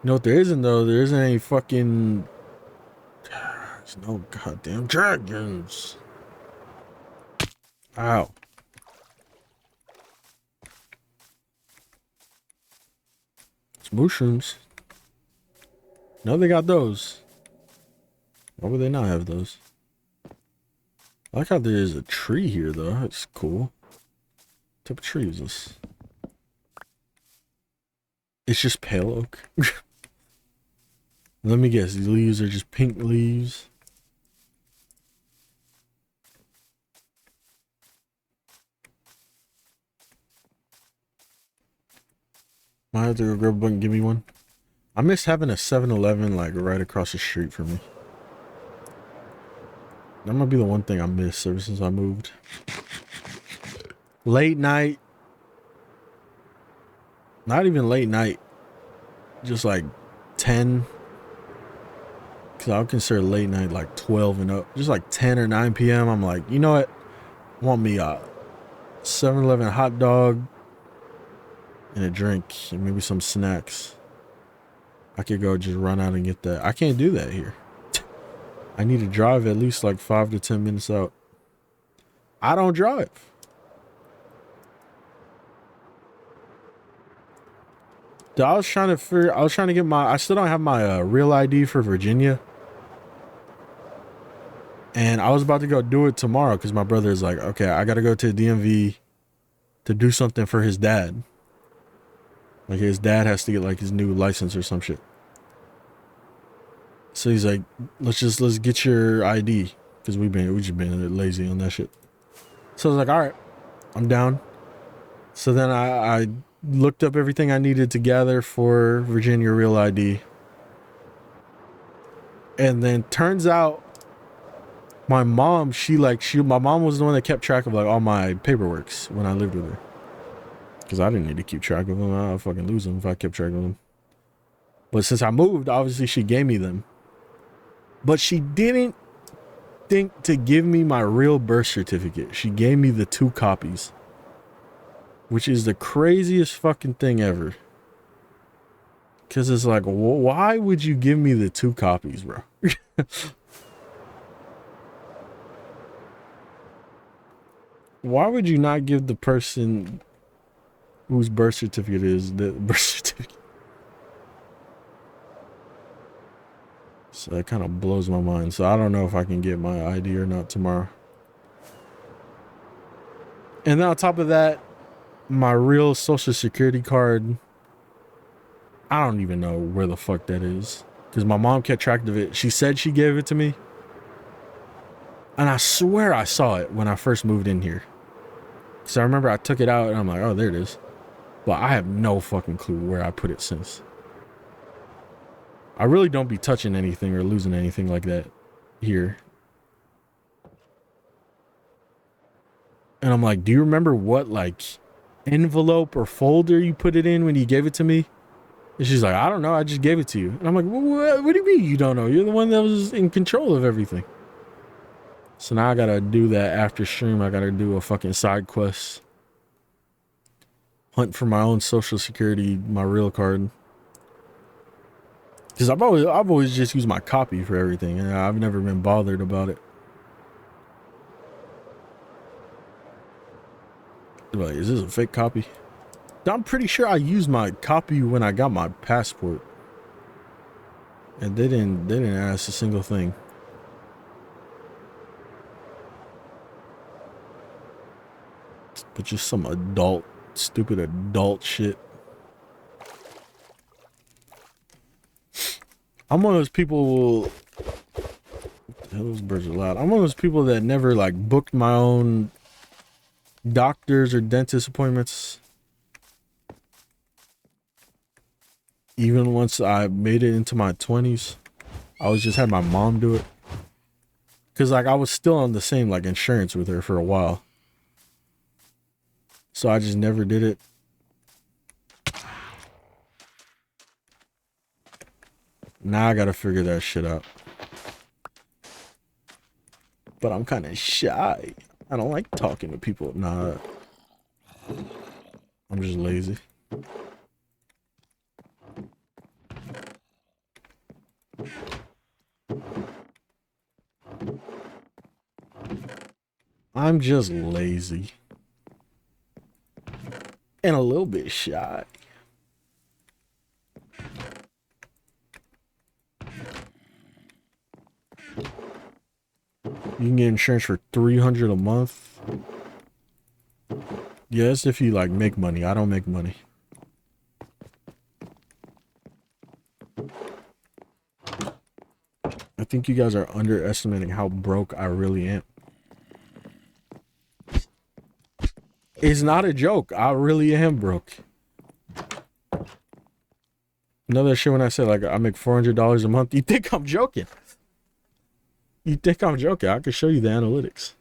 You know what there isn't though? There isn't any fucking... There's no goddamn dragons. Ow. It's mushrooms. No, they got those. Why would they not have those? I like how there is a tree here though. That's cool. What type of tree is this? It's just pale oak. Let me guess, these leaves are just pink leaves. Might have to go grab a book and give me one. I miss having a 7-Eleven like right across the street from me. That might be the one thing I miss ever since I moved. Late night. Not even late night. Just like 10. Because I would consider late night like 12 and up. Just like 10 or 9 p.m. I'm like, you know what? I want me a 7-Eleven hot dog and a drink and maybe some snacks. I could go just run out and get that. I can't do that here. I need to drive at least like 5 to 10 minutes out. I don't drive. Dude, I was trying to get my, I still don't have my real ID for Virginia. And I was about to go do it tomorrow because my brother is like, okay, I got to go to the DMV to do something for his dad. Like his dad has to get like his new license or some shit. So he's like, let's get your ID because we just been lazy on that shit. So I was like, all right, I'm down. So then I looked up everything I needed to gather for Virginia Real ID. And then turns out my mom, my mom was the one that kept track of like all my paperworks when I lived with her. Because I didn't need to keep track of them. I'd fucking lose them if I kept track of them. But since I moved, obviously she gave me them. But she didn't think to give me my real birth certificate. She gave me the 2 copies. Which is the craziest fucking thing ever. Because it's like, why would you give me the 2 copies, bro? Why would you not give the person whose birth certificate is the birth certificate? So that kind of blows my mind. So I don't know if I can get my ID or not tomorrow. And then on top of that, my real social security card, I don't even know where the fuck that is. Because my mom kept track of it. She said she gave it to me. And I swear I saw it when I first moved in here. So I remember I took it out and I'm like, oh, there it is. But I have no fucking clue where I put it since. I really don't be touching anything or losing anything like that here. And I'm like, do you remember what like envelope or folder you put it in when you gave it to me? And she's like, I don't know, I just gave it to you. And I'm like, what do you mean you don't know? You're the one that was in control of everything. So now I gotta do that after stream. I gotta do a fucking side quest. Hunt for my own social security, my real card. Because I've always just used my copy for everything, and I've never been bothered about it. Like, is this a fake copy? I'm pretty sure I used my copy when I got my passport, and they didn't ask a single thing. But just some stupid adult shit. I'm one of those people. What the hell, those birds are loud. I'm one of those people that never like booked my own doctors or dentist appointments. Even once I made it into my 20s, I always just had my mom do it. Cause like I was still on the same like insurance with her for a while. So I just never did it. Now I gotta figure that shit out. But I'm kind of shy. I don't like talking to people. Nah. I'm just lazy. I'm just lazy. And a little bit shy. You can get insurance for $300 a month. Yes, if you like make money. I don't make money. I think you guys are underestimating how broke I really am. It's not a joke. I really am broke. Another shit when I said like I make $400 a month. You think I'm joking? You think I'm joking? I can show you the analytics.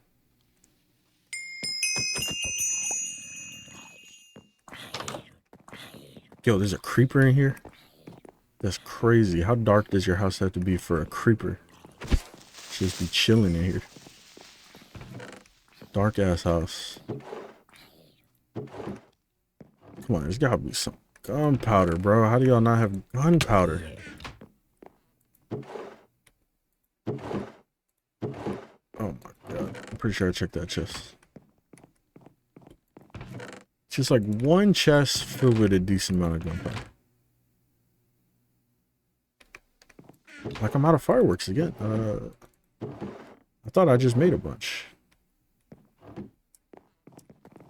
Yo, there's a creeper in here? That's crazy. How dark does your house have to be for a creeper? Just be chilling in here. Dark ass house. Come on, there's gotta be some gunpowder, bro. How do y'all not have gunpowder? Oh my god. I'm pretty sure I checked that chest. Just like one chest filled with a decent amount of gunpowder. Like I'm out of fireworks again. I thought I just made a bunch. I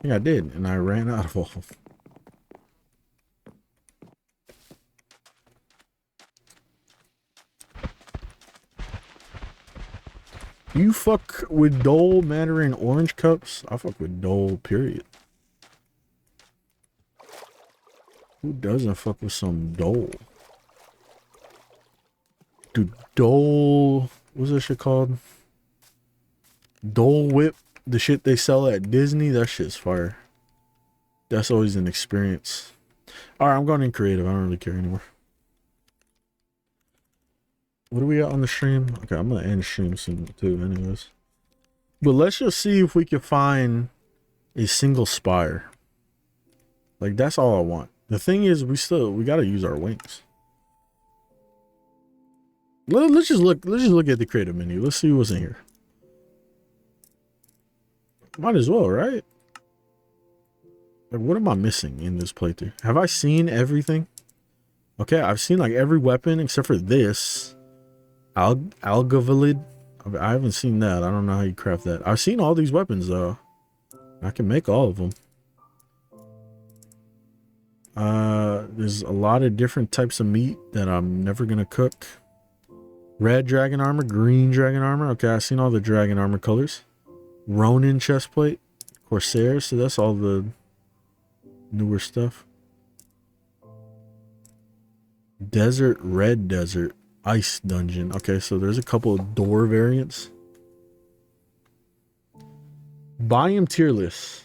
think I did, and I ran out of all. You fuck with Dole, Mandarin, Orange cups? I fuck with Dole, period. Who doesn't fuck with some Dole? Dude, Dole... What's that shit called? Dole Whip. The shit they sell at Disney. That shit's fire. That's always an experience. Alright, I'm going in creative. I don't really care anymore. What are we at on the stream? Okay, I'm gonna end stream soon too, anyways. But let's just see if we can find a single spire. Like that's all I want. The thing is, we gotta use our wings. Let's just look at the creative menu. Let's see what's in here. Might as well, right? Like, what am I missing in this playthrough? Have I seen everything? Okay, I've seen like every weapon except for this. Algavalid. I haven't seen that. I don't know how you craft that. I've seen all these weapons though. I can make all of them. There's a lot of different types of meat that I'm never gonna cook. Red dragon armor, green dragon armor. Okay, I've seen all the dragon armor colors. Ronin chestplate, Corsair. So that's all the newer stuff. Desert, red desert. Ice dungeon. Okay, so there's a couple of door variants. Biome tier list.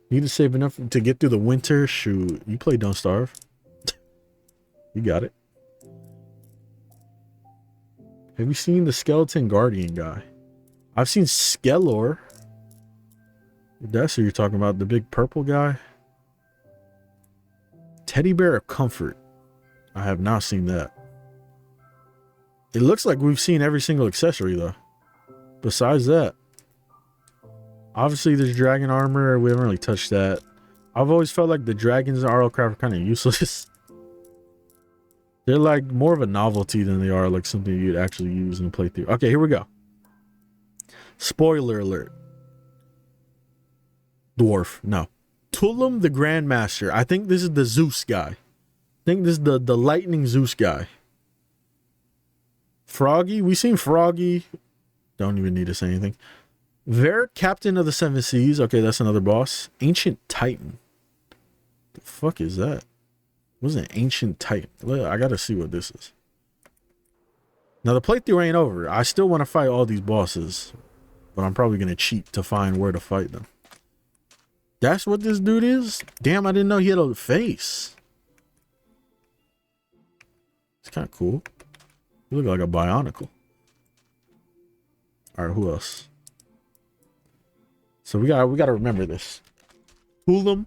Need to save enough to get through the winter. Shoot, you play Don't Starve. You got it. Have you seen the skeleton guardian guy? I've seen Skelor. That's who you're talking about, the big purple guy. Teddy bear of comfort. I have not seen that. It looks like we've seen every single accessory though. Besides that, obviously there's dragon armor. We haven't really touched that. I've always felt like the dragons in RLCRAFT are kind of useless. They're like more of a novelty than they are like something you'd actually use in a playthrough. Okay, here we go. Spoiler alert. Dwarf. No. Tulum the Grandmaster. I think this is the Zeus guy. I think this is the lightning Zeus guy. Froggy. We've seen Froggy. Don't even need to say anything. Varric, Captain of the Seven Seas. Okay, that's another boss. Ancient Titan. The fuck is that? What's an Ancient Titan? I gotta see what this is. Now, the playthrough ain't over. I still want to fight all these bosses, but I'm probably gonna cheat to find where to fight them. That's what this dude is? Damn, I didn't know he had a face. It's kind of cool. You look like a Bionicle. All right, who else? So we gotta remember this. Hulam,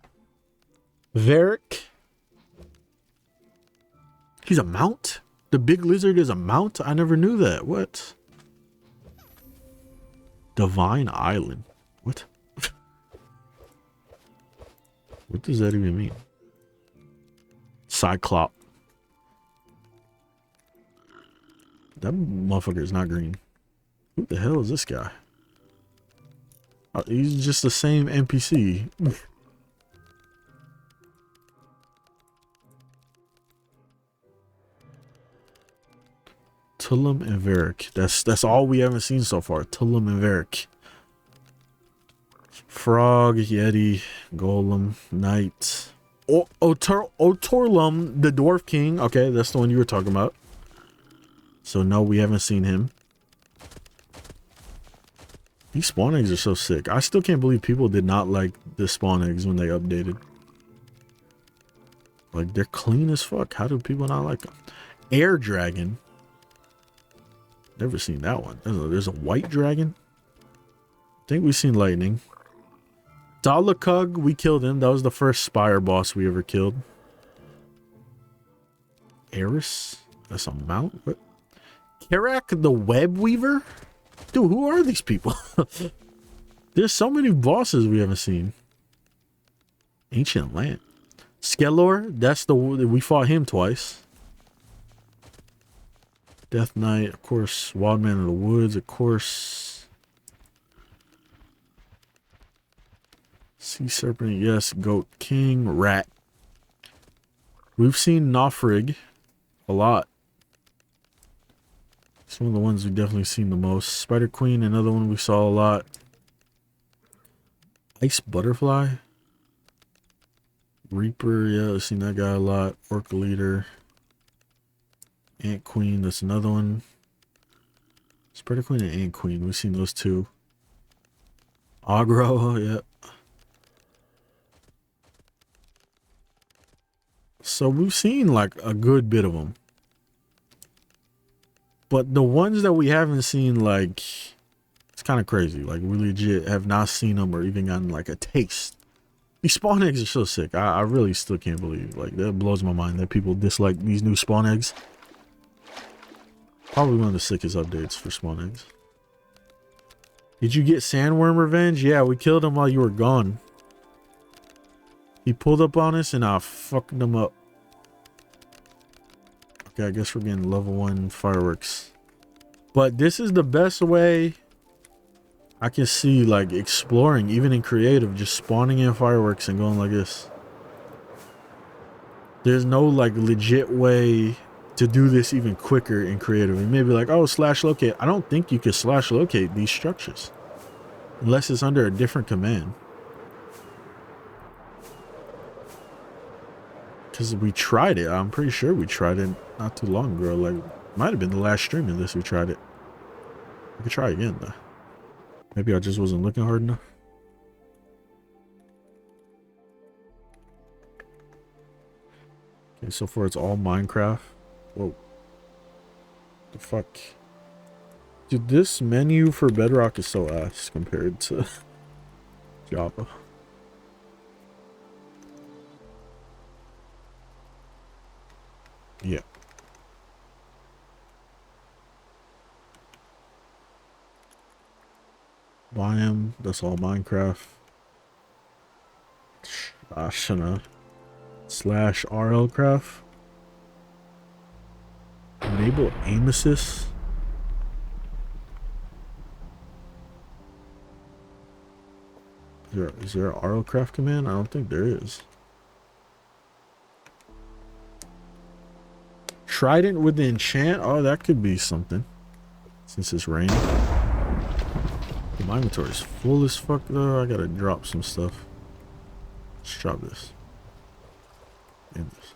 Varric. He's a mount? The big lizard is a mount? I never knew that. What? Divine Island. What? What does that even mean? Cyclop. That motherfucker is not green. Who the hell is this guy? Oh, he's just the same NPC. Tullum and Varric. That's all we haven't seen so far. Tullum and Varric. Frog, Yeti, Golem, Knight. Otorlum, the Dwarf King. Okay, that's the one you were talking about. So no, we haven't seen him. These spawn eggs are so sick. I still can't believe people did not like the spawn eggs when they updated. Like, they're clean as fuck. How do people not like them? Air Dragon. Never seen that one. There's a white dragon. I think we've seen lightning. Dalakug, we killed him. That was the first Spire boss we ever killed. Eris? That's a mount? What? Karak the Web Weaver? Dude, who are these people? There's so many bosses we haven't seen. Ancient Land. Skellor, that's the we fought him twice. Death Knight, of course. Wild Man of the Woods, of course. Sea Serpent, yes. Goat King, Rat. We've seen Nofrig a lot. It's one of the ones we've definitely seen the most. Spider Queen, another one we saw a lot. Ice Butterfly. Reaper, yeah, I've seen that guy a lot. Orc Leader. Ant Queen, that's another one. Spider Queen and Ant Queen, we've seen those two. Agro, yeah. So we've seen like a good bit of them. But the ones that we haven't seen, like, it's kind of crazy. Like, we legit have not seen them or even gotten, like, a taste. These spawn eggs are so sick. I really still can't believe. Like, that blows my mind that people dislike these new spawn eggs. Probably one of the sickest updates for spawn eggs. Did you get Sandworm revenge? Yeah, we killed him while you were gone. He pulled up on us and I fucked him up. Okay, I guess we're getting level 1 fireworks. But this is the best way I can see, like, exploring, even in creative, just spawning in fireworks and going like this. There's no, like, legit way to do this even quicker in creative. And maybe like, oh, slash locate. I don't think you could slash locate these structures unless it's under a different command. Because we tried it. I'm pretty sure we tried it not too long ago. Like, might have been the last stream of this we tried it. We could try again though. Maybe I just wasn't looking hard enough. Okay, so far it's all Minecraft. Whoa. The fuck? Dude, this menu for Bedrock is so ass compared to Java. Yeah. Biome, that's all Minecraft. Ashana. Slash RLCRAFT. Enable aim assist. Is there a RLCRAFT command? I don't think there is. Trident with the enchant? Oh, that could be something. Since it's raining. My inventory's full as fuck though. I gotta drop some stuff. Let's drop this. And this.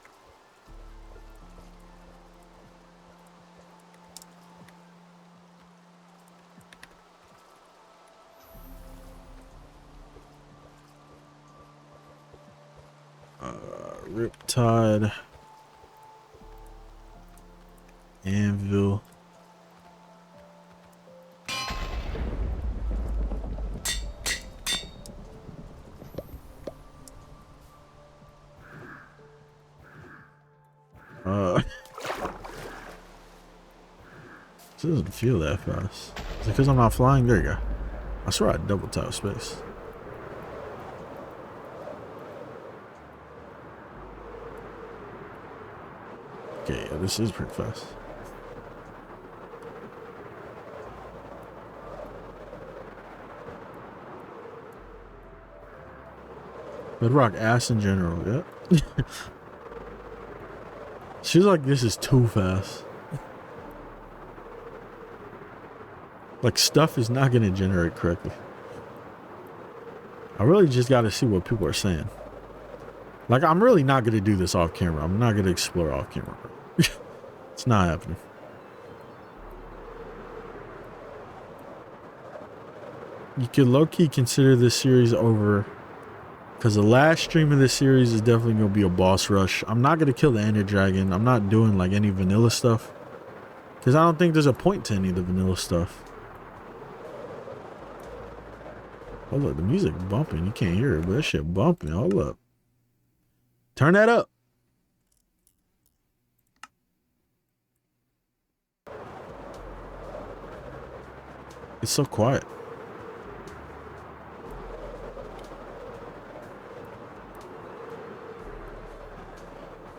Riptide. Anvil. This doesn't feel that fast. Is it because I'm not flying? There you go. I swear I double tap space. Okay, yeah, this is pretty fast. Bedrock ass in general, yeah. She's like, this is too fast. Like, stuff is not gonna generate correctly. I really just gotta see what people are saying. Like, I'm really not gonna do this off camera. I'm not gonna explore off camera. It's not happening. You could low-key consider this series over, because the last stream of this series is definitely going to be a boss rush. I'm not going to kill the Ender Dragon. I'm not doing like any vanilla stuff, because I don't think there's a point to any of the vanilla stuff. Oh look, the music bumping. You can't hear it, but that shit bumping. Hold up. Turn that up. It's so quiet.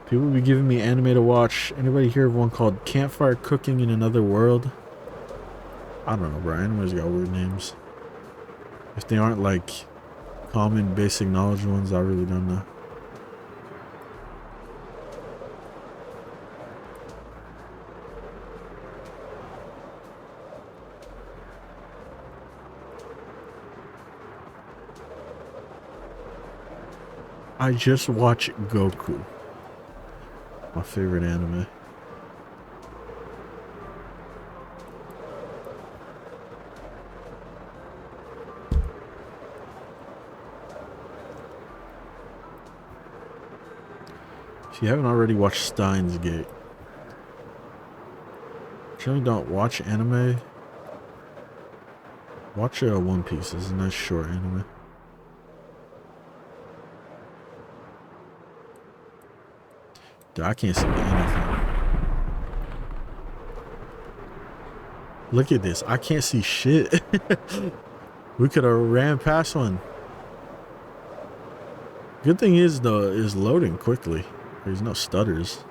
People be giving me anime to watch. Anybody hear of one called Campfire Cooking in Another World? I don't know, bro. Anime's got weird names. If they aren't like common basic knowledge ones, I really don't know. I just watch Goku. My favorite anime. If you haven't already watched Steins Gate, generally don't watch anime. Watch One Piece. It's a nice short anime. Dude, I can't see anything. Look at this. I can't see shit. We could have ran past one. Good thing is though, is loading quickly. There's no stutters.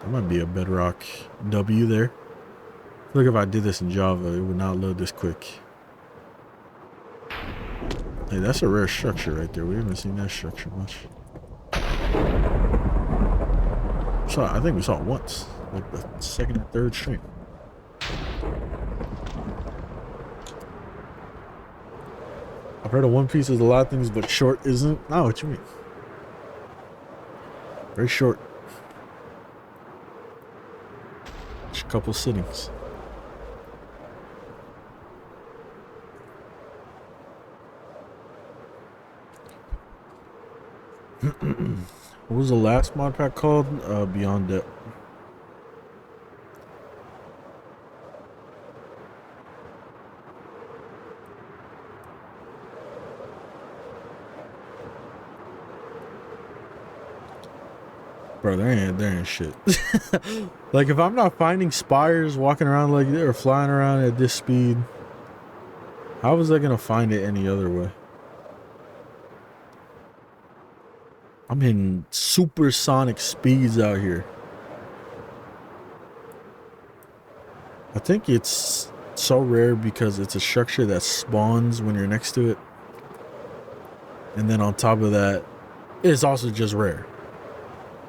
That might be a Bedrock W there. Look, if I did this in Java, it would not load this quick. Hey, that's a rare structure right there. We haven't seen that structure much. I think we saw it once, like the second and third stream. I've heard of One Piece is a lot of things, but short isn't. No, what you mean? Very short. Just a couple sittings. What was the last mod pack called? Beyond Depth. Bro, there ain't shit. Like, if I'm not finding spires walking around like this or flying around at this speed, how was I gonna find it any other way? I'm hitting supersonic speeds out here. I think it's so rare because it's a structure that spawns when you're next to it. And then on top of that, it's also just rare.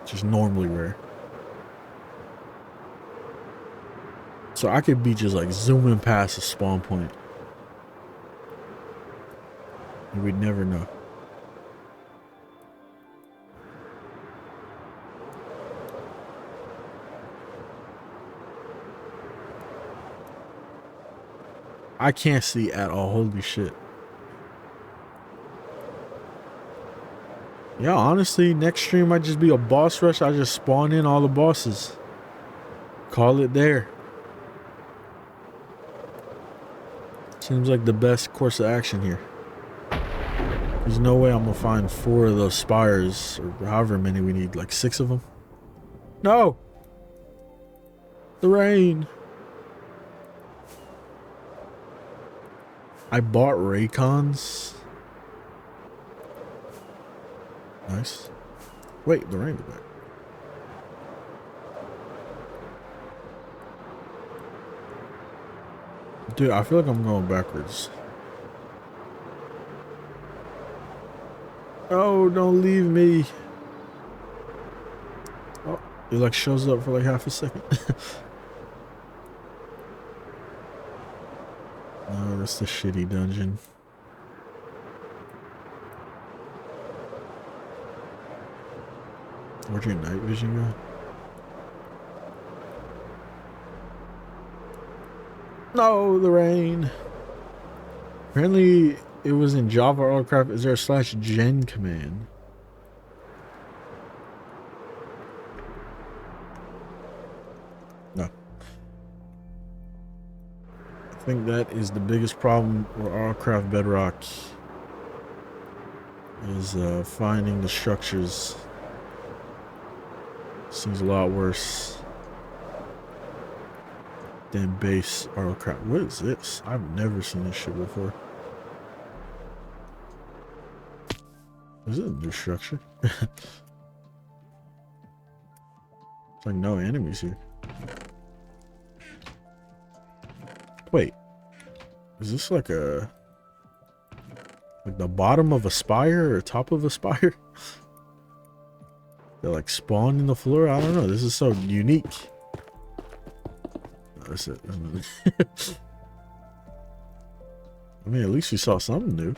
Just normally rare. So I could be just like zooming past a spawn point We'd never know. I can't see at all. Holy shit. Yeah, honestly, next stream might just be a boss rush. I just spawn in all the bosses. Call it there. Seems like the best course of action here. There's no way I'm gonna find 4 of those spires, or however many we need, like 6 of them. No! The rain! I bought Raycons. Nice. Wait, the rain is back. Dude, I feel like I'm going backwards. Oh, don't leave me. Oh, it like shows up for like half a second. Oh, that's the shitty dungeon. Where'd your night vision go? No, the rain. Apparently, it was in Java RLCRAFT. Is there a /gen command? No. I think that is the biggest problem with RLCRAFT Bedrock. Is finding the structures. Seems a lot worse than base RLCRAFT. What is this? I've never seen this shit before. Is it a new structure? It's like no enemies here. Wait, is this like the bottom of a spire or top of a spire? They like spawn in the floor. I don't know. This is so unique. Oh, that's it. I mean, at least we saw something new.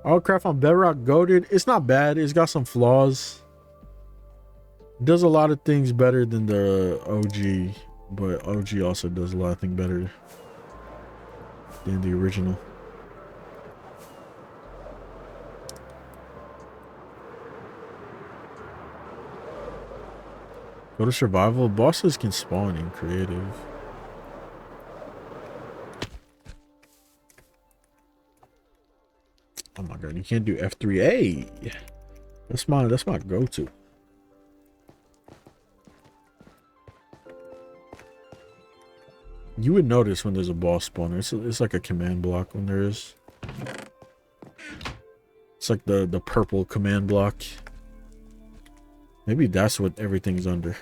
RLCRAFT on Bedrock goated. It's not bad. It's got some flaws. It does a lot of things better than the OG, but OG also does a lot of things better than the original. Go to survival. Bosses can spawn in creative. Oh my god, you can't do F3A. That's my go-to. You would notice when there's a boss spawner. It's like a command block when there is. It's like the purple command block. Maybe that's what everything's under.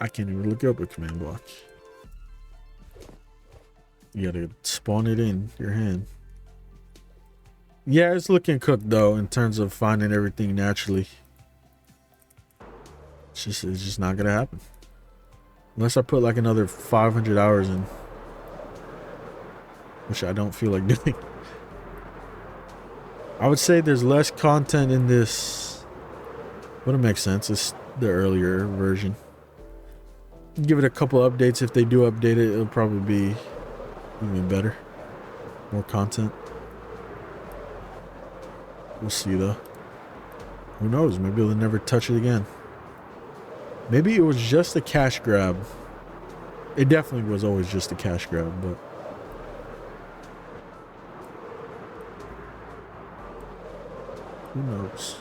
I can't even look up a command block. You gotta spawn it in your hand. Yeah, it's looking cooked though in terms of finding everything naturally. It's just not gonna happen. Unless I put like another 500 hours in. Which I don't feel like doing. I would say there's less content in this. But it makes sense. It's the earlier version. Give it a couple updates. If they do update it, it'll probably be even better. More content. We'll see though. Who knows? Maybe they'll never touch it again. Maybe it was just a cash grab. It definitely was always just a cash grab, but who knows?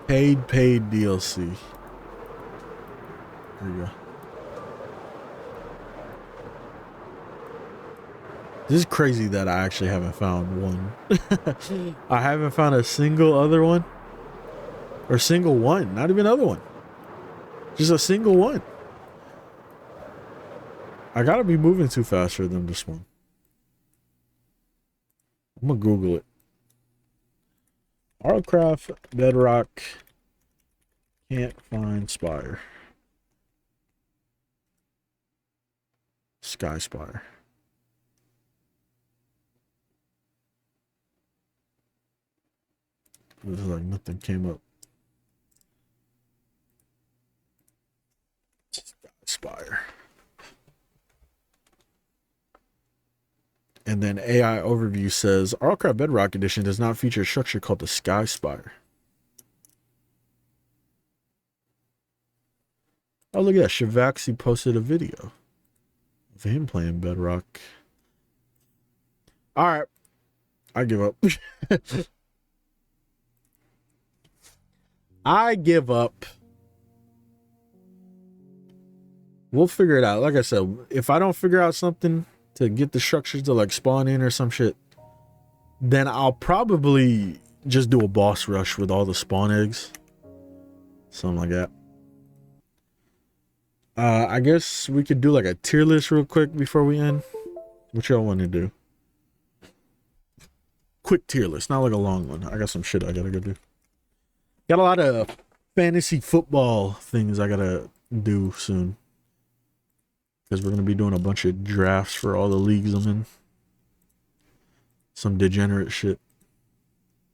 Paid DLC. Here we go. This is crazy that I actually haven't found one. I haven't found a single other one. Or single one. Not even another one. Just a single one. I gotta be moving too fast for them to spawn. I'm gonna Google it. RLCRAFT Bedrock can't find spire. Sky Spire. It was like nothing came up. Sky Spire. And then AI Overview says, RLCRAFT Bedrock Edition does not feature a structure called the Sky Spire. Oh, look at that. Shivaxi posted a video of him playing Bedrock. All right. I give up. I give up. We'll figure it out. Like I said, if I don't figure out something to get the structures to like spawn in or some shit, then I'll probably just do a boss rush with all the spawn eggs. Something like that. I guess we could do like a tier list real quick before we end. What y'all want to do? Quick tier list, not like a long one. I got some shit I gotta go do. Got a lot of fantasy football things I gotta do soon. Because we're gonna be doing a bunch of drafts for all the leagues I'm in. Some degenerate shit.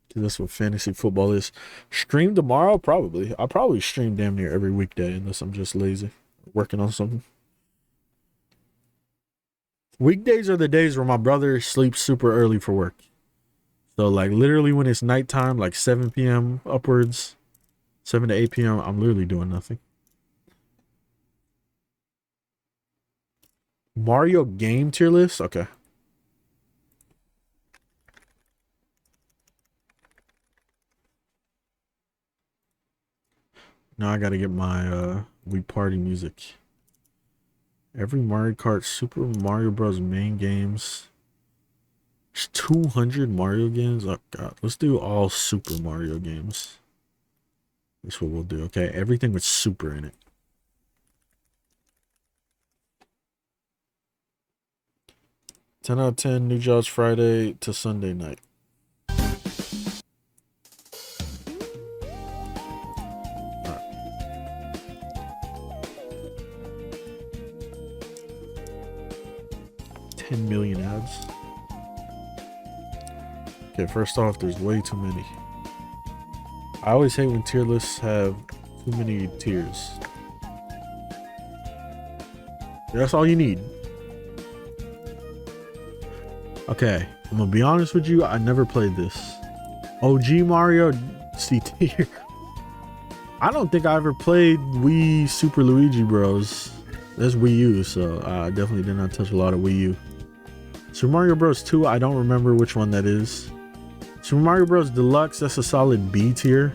Because that's what fantasy football is. Stream tomorrow? Probably. I'll probably stream damn near every weekday unless I'm just lazy. Working on something. Weekdays are the days where my brother sleeps super early for work. So like literally when it's nighttime, like 7 p.m. upwards, 7 to 8 p.m., I'm literally doing nothing. Mario game tier list? Okay. Now I gotta get my Wii Party music. Every Mario Kart, Super Mario Bros. Main games. There's 200 Mario games. Oh god, let's do all Super Mario games. That's what we'll do. Okay, everything with Super in it. Ten out of 10. New jobs Friday to Sunday night. All right. 10 million ads. Okay, first off, there's way too many. I always hate when tier lists have too many tiers. That's all you need. Okay, I'm gonna be honest with you, I never played this. OG Mario C tier. I don't think I ever played Wii Super Luigi Bros. That's Wii U, so I definitely did not touch a lot of Wii U. Super Mario Bros. 2, I don't remember which one that is. Super Mario Bros. Deluxe, that's a solid B tier.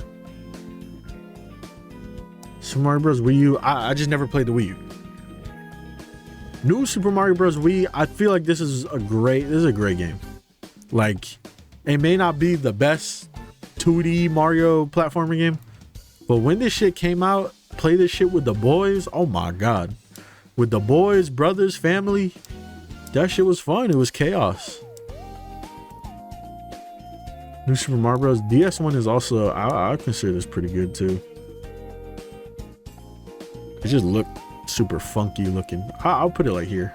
Super Mario Bros. Wii U, I just never played the Wii U. New Super Mario Bros. Wii, I feel like this is a great game. Like, it may not be the best 2D Mario platforming game, but when this shit came out, play this shit with the boys, oh my god. With the boys, brothers, family, that shit was fun. It was chaos. New Super Mario Bros. DS one is also, I consider this pretty good too. It just looked super funky looking. I'll put it like here.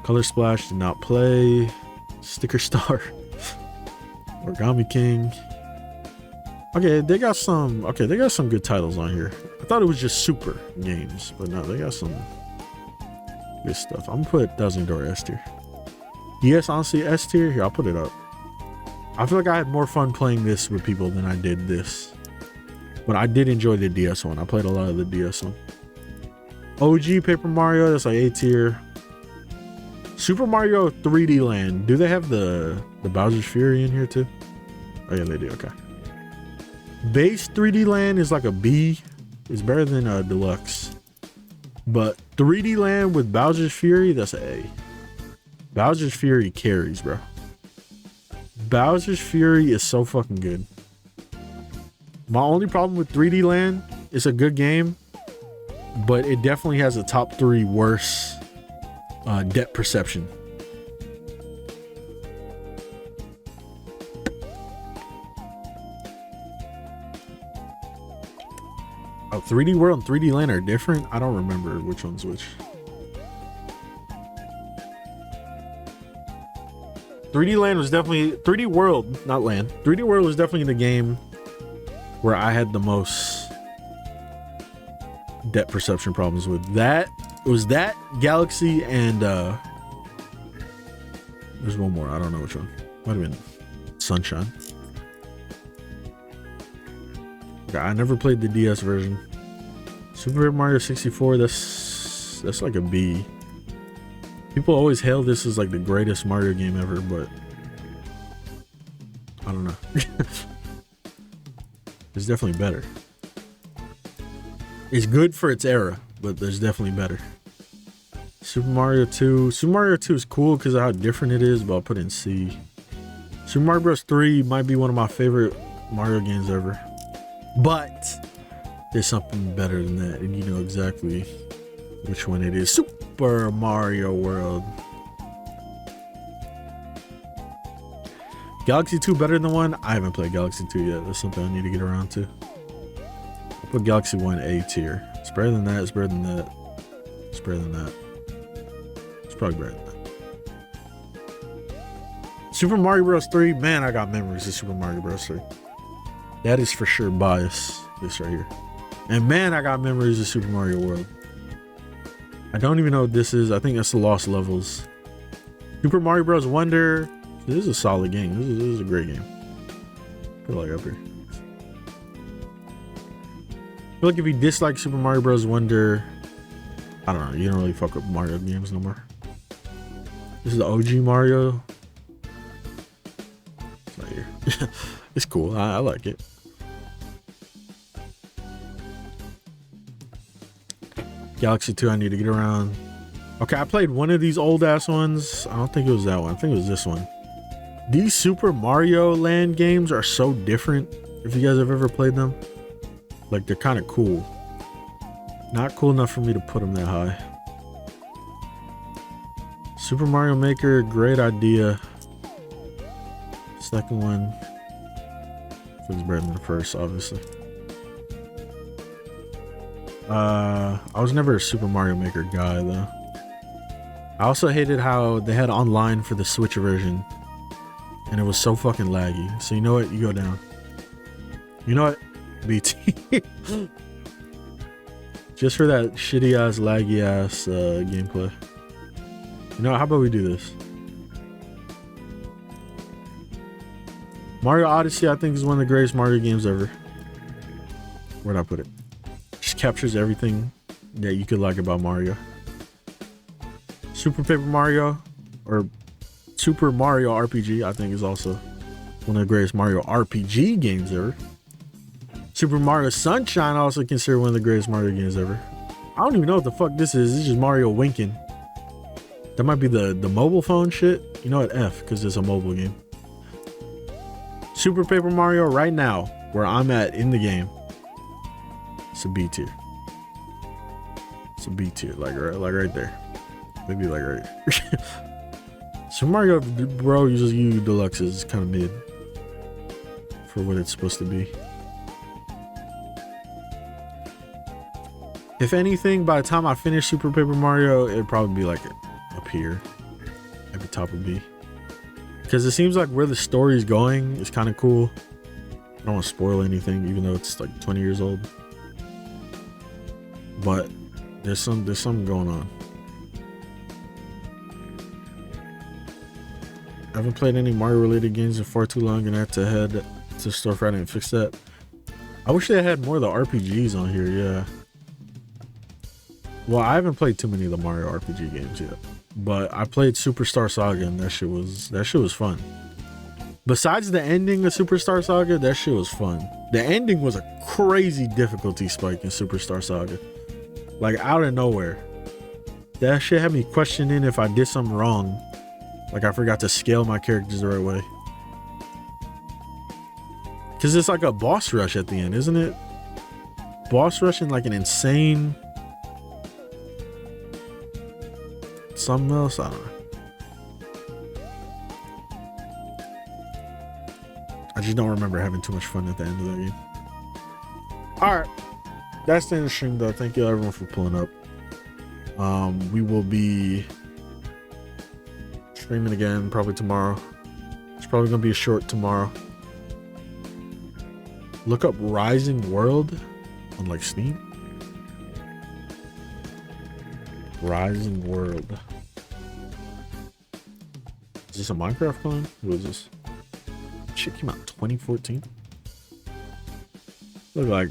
Color Splash did not play. Sticker Star. Origami King. Okay, they got some good titles on here. I thought it was just super games, but no, they got some good stuff. I'm gonna put Thousand Door S tier. Yes, honestly, S tier. Here, I'll put it up. I feel like I had more fun playing this with people than I did this. But I did enjoy the DS one. I played a lot of the DS one. OG Paper Mario, that's like A tier. Super Mario 3D Land. Do they have the Bowser's Fury in here too? Oh yeah, they do. Okay. Base 3D Land is like a B. It's better than Deluxe. But 3D Land with Bowser's Fury, that's an A. Bowser's Fury carries, bro. Bowser's Fury is so fucking good. My only problem with 3D Land, it's a good game, but it definitely has a top 3 worst depth perception. Oh, 3D World and 3D Land are different? I don't remember which one's which. 3D Land was definitely 3D World, not Land. 3D World was definitely the game where I had the most depth perception problems with. That was that Galaxy and there's one more. I don't know which one. Might have been Sunshine. Okay, I never played the DS version. Super Mario 64. That's like a B. People always hail this as like the greatest Mario game ever, but I don't know. It's definitely better. It's good for its era, but there's definitely better. Super Mario 2. Super Mario 2 is cool because of how different it is, but I'll put it in C. Super Mario Bros. 3 might be one of my favorite Mario games ever. But there's something better than that, and you know exactly which one it is. Super Mario World. Galaxy 2 better than 1? I haven't played Galaxy 2 yet. That's something I need to get around to. I'll put Galaxy 1 A tier. It's better than that. It's better than that. It's better than that. It's probably better than that. Super Mario Bros. 3. Man, I got memories of Super Mario Bros. 3. That is for sure bias. This right here. And man, I got memories of Super Mario World. I don't even know what this is. I think that's the Lost Levels. Super Mario Bros. Wonder. This is a solid game. This is a great game. Put it like up here. I feel like if you dislike Super Mario Bros. Wonder, I don't know. You don't really fuck with Mario games no more. This is the OG Mario. It's not here. It's cool. I like it. Galaxy 2, I need to get around. Okay, I played one of these old ass ones. I don't think it was that one. I think it was this one. These Super Mario Land games are so different. If you guys have ever played them, like they're kind of cool. Not cool enough for me to put them that high. Super Mario Maker, great idea. Second one feels better than the first, obviously. I was never a Super Mario Maker guy though. I also hated how they had online for the Switch version and it was so fucking laggy. So you know what? You go down. You know what? BT. Just for that shitty ass, laggy ass gameplay. You know, how about we do this? Mario Odyssey, I think, is one of the greatest Mario games ever. Where'd I put it? Just captures everything that you could like about Mario. Super Paper Mario, or Super Mario RPG, I think, is also one of the greatest Mario RPG games ever. Super Mario Sunshine, also considered one of the greatest Mario games ever. I don't even know what the fuck this is. This is just Mario winking. That might be the mobile phone shit. You know what? F, because it's a mobile game. Super Paper Mario right now, where I'm at in the game. It's a B tier. It's a B tier, like right there. Maybe like right here. Super Mario Bros. U Deluxe is kind of mid for what it's supposed to be. If anything, by the time I finish Super Paper Mario, it'd probably be like up here at the top of B. Because it seems like where the story's going is kind of cool. I don't want to spoil anything, even though it's like 20 years old. But there's something going on. I haven't played any Mario related games in far too long, and I have to head to storefront and fix that. I wish they had more of the RPGs on here, yeah. Well, I haven't played too many of the Mario RPG games yet, but I played Superstar Saga and that shit was fun. Besides the ending of Superstar Saga, that shit was fun. The ending was a crazy difficulty spike in Superstar Saga. Like out of nowhere. That shit had me questioning if I did something wrong. Like I forgot to scale my characters the right way. Cause it's like a boss rush at the end, isn't it? Boss rush in like an insane something else, I don't know. I just don't remember having too much fun at the end of that game. Alright, that's the end of the stream though. Thank you everyone for pulling up. We will be streaming again probably tomorrow. It's probably gonna be a short tomorrow. Look up Rising World on like Steam. Rising World. Is this a Minecraft clone? What is this? Shit came out in 2014. Look like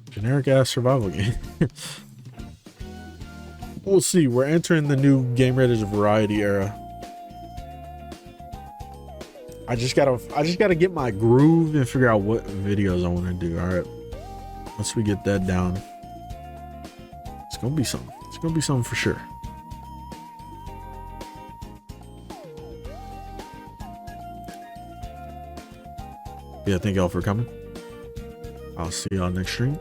generic ass survival game. We'll see. We're entering the new Game Raiders Variety era. I just gotta get my groove and figure out what videos I want to do. All right. Once we get that down, it's gonna be something. It's gonna be something for sure. Yeah, thank y'all for coming. I'll see y'all next stream.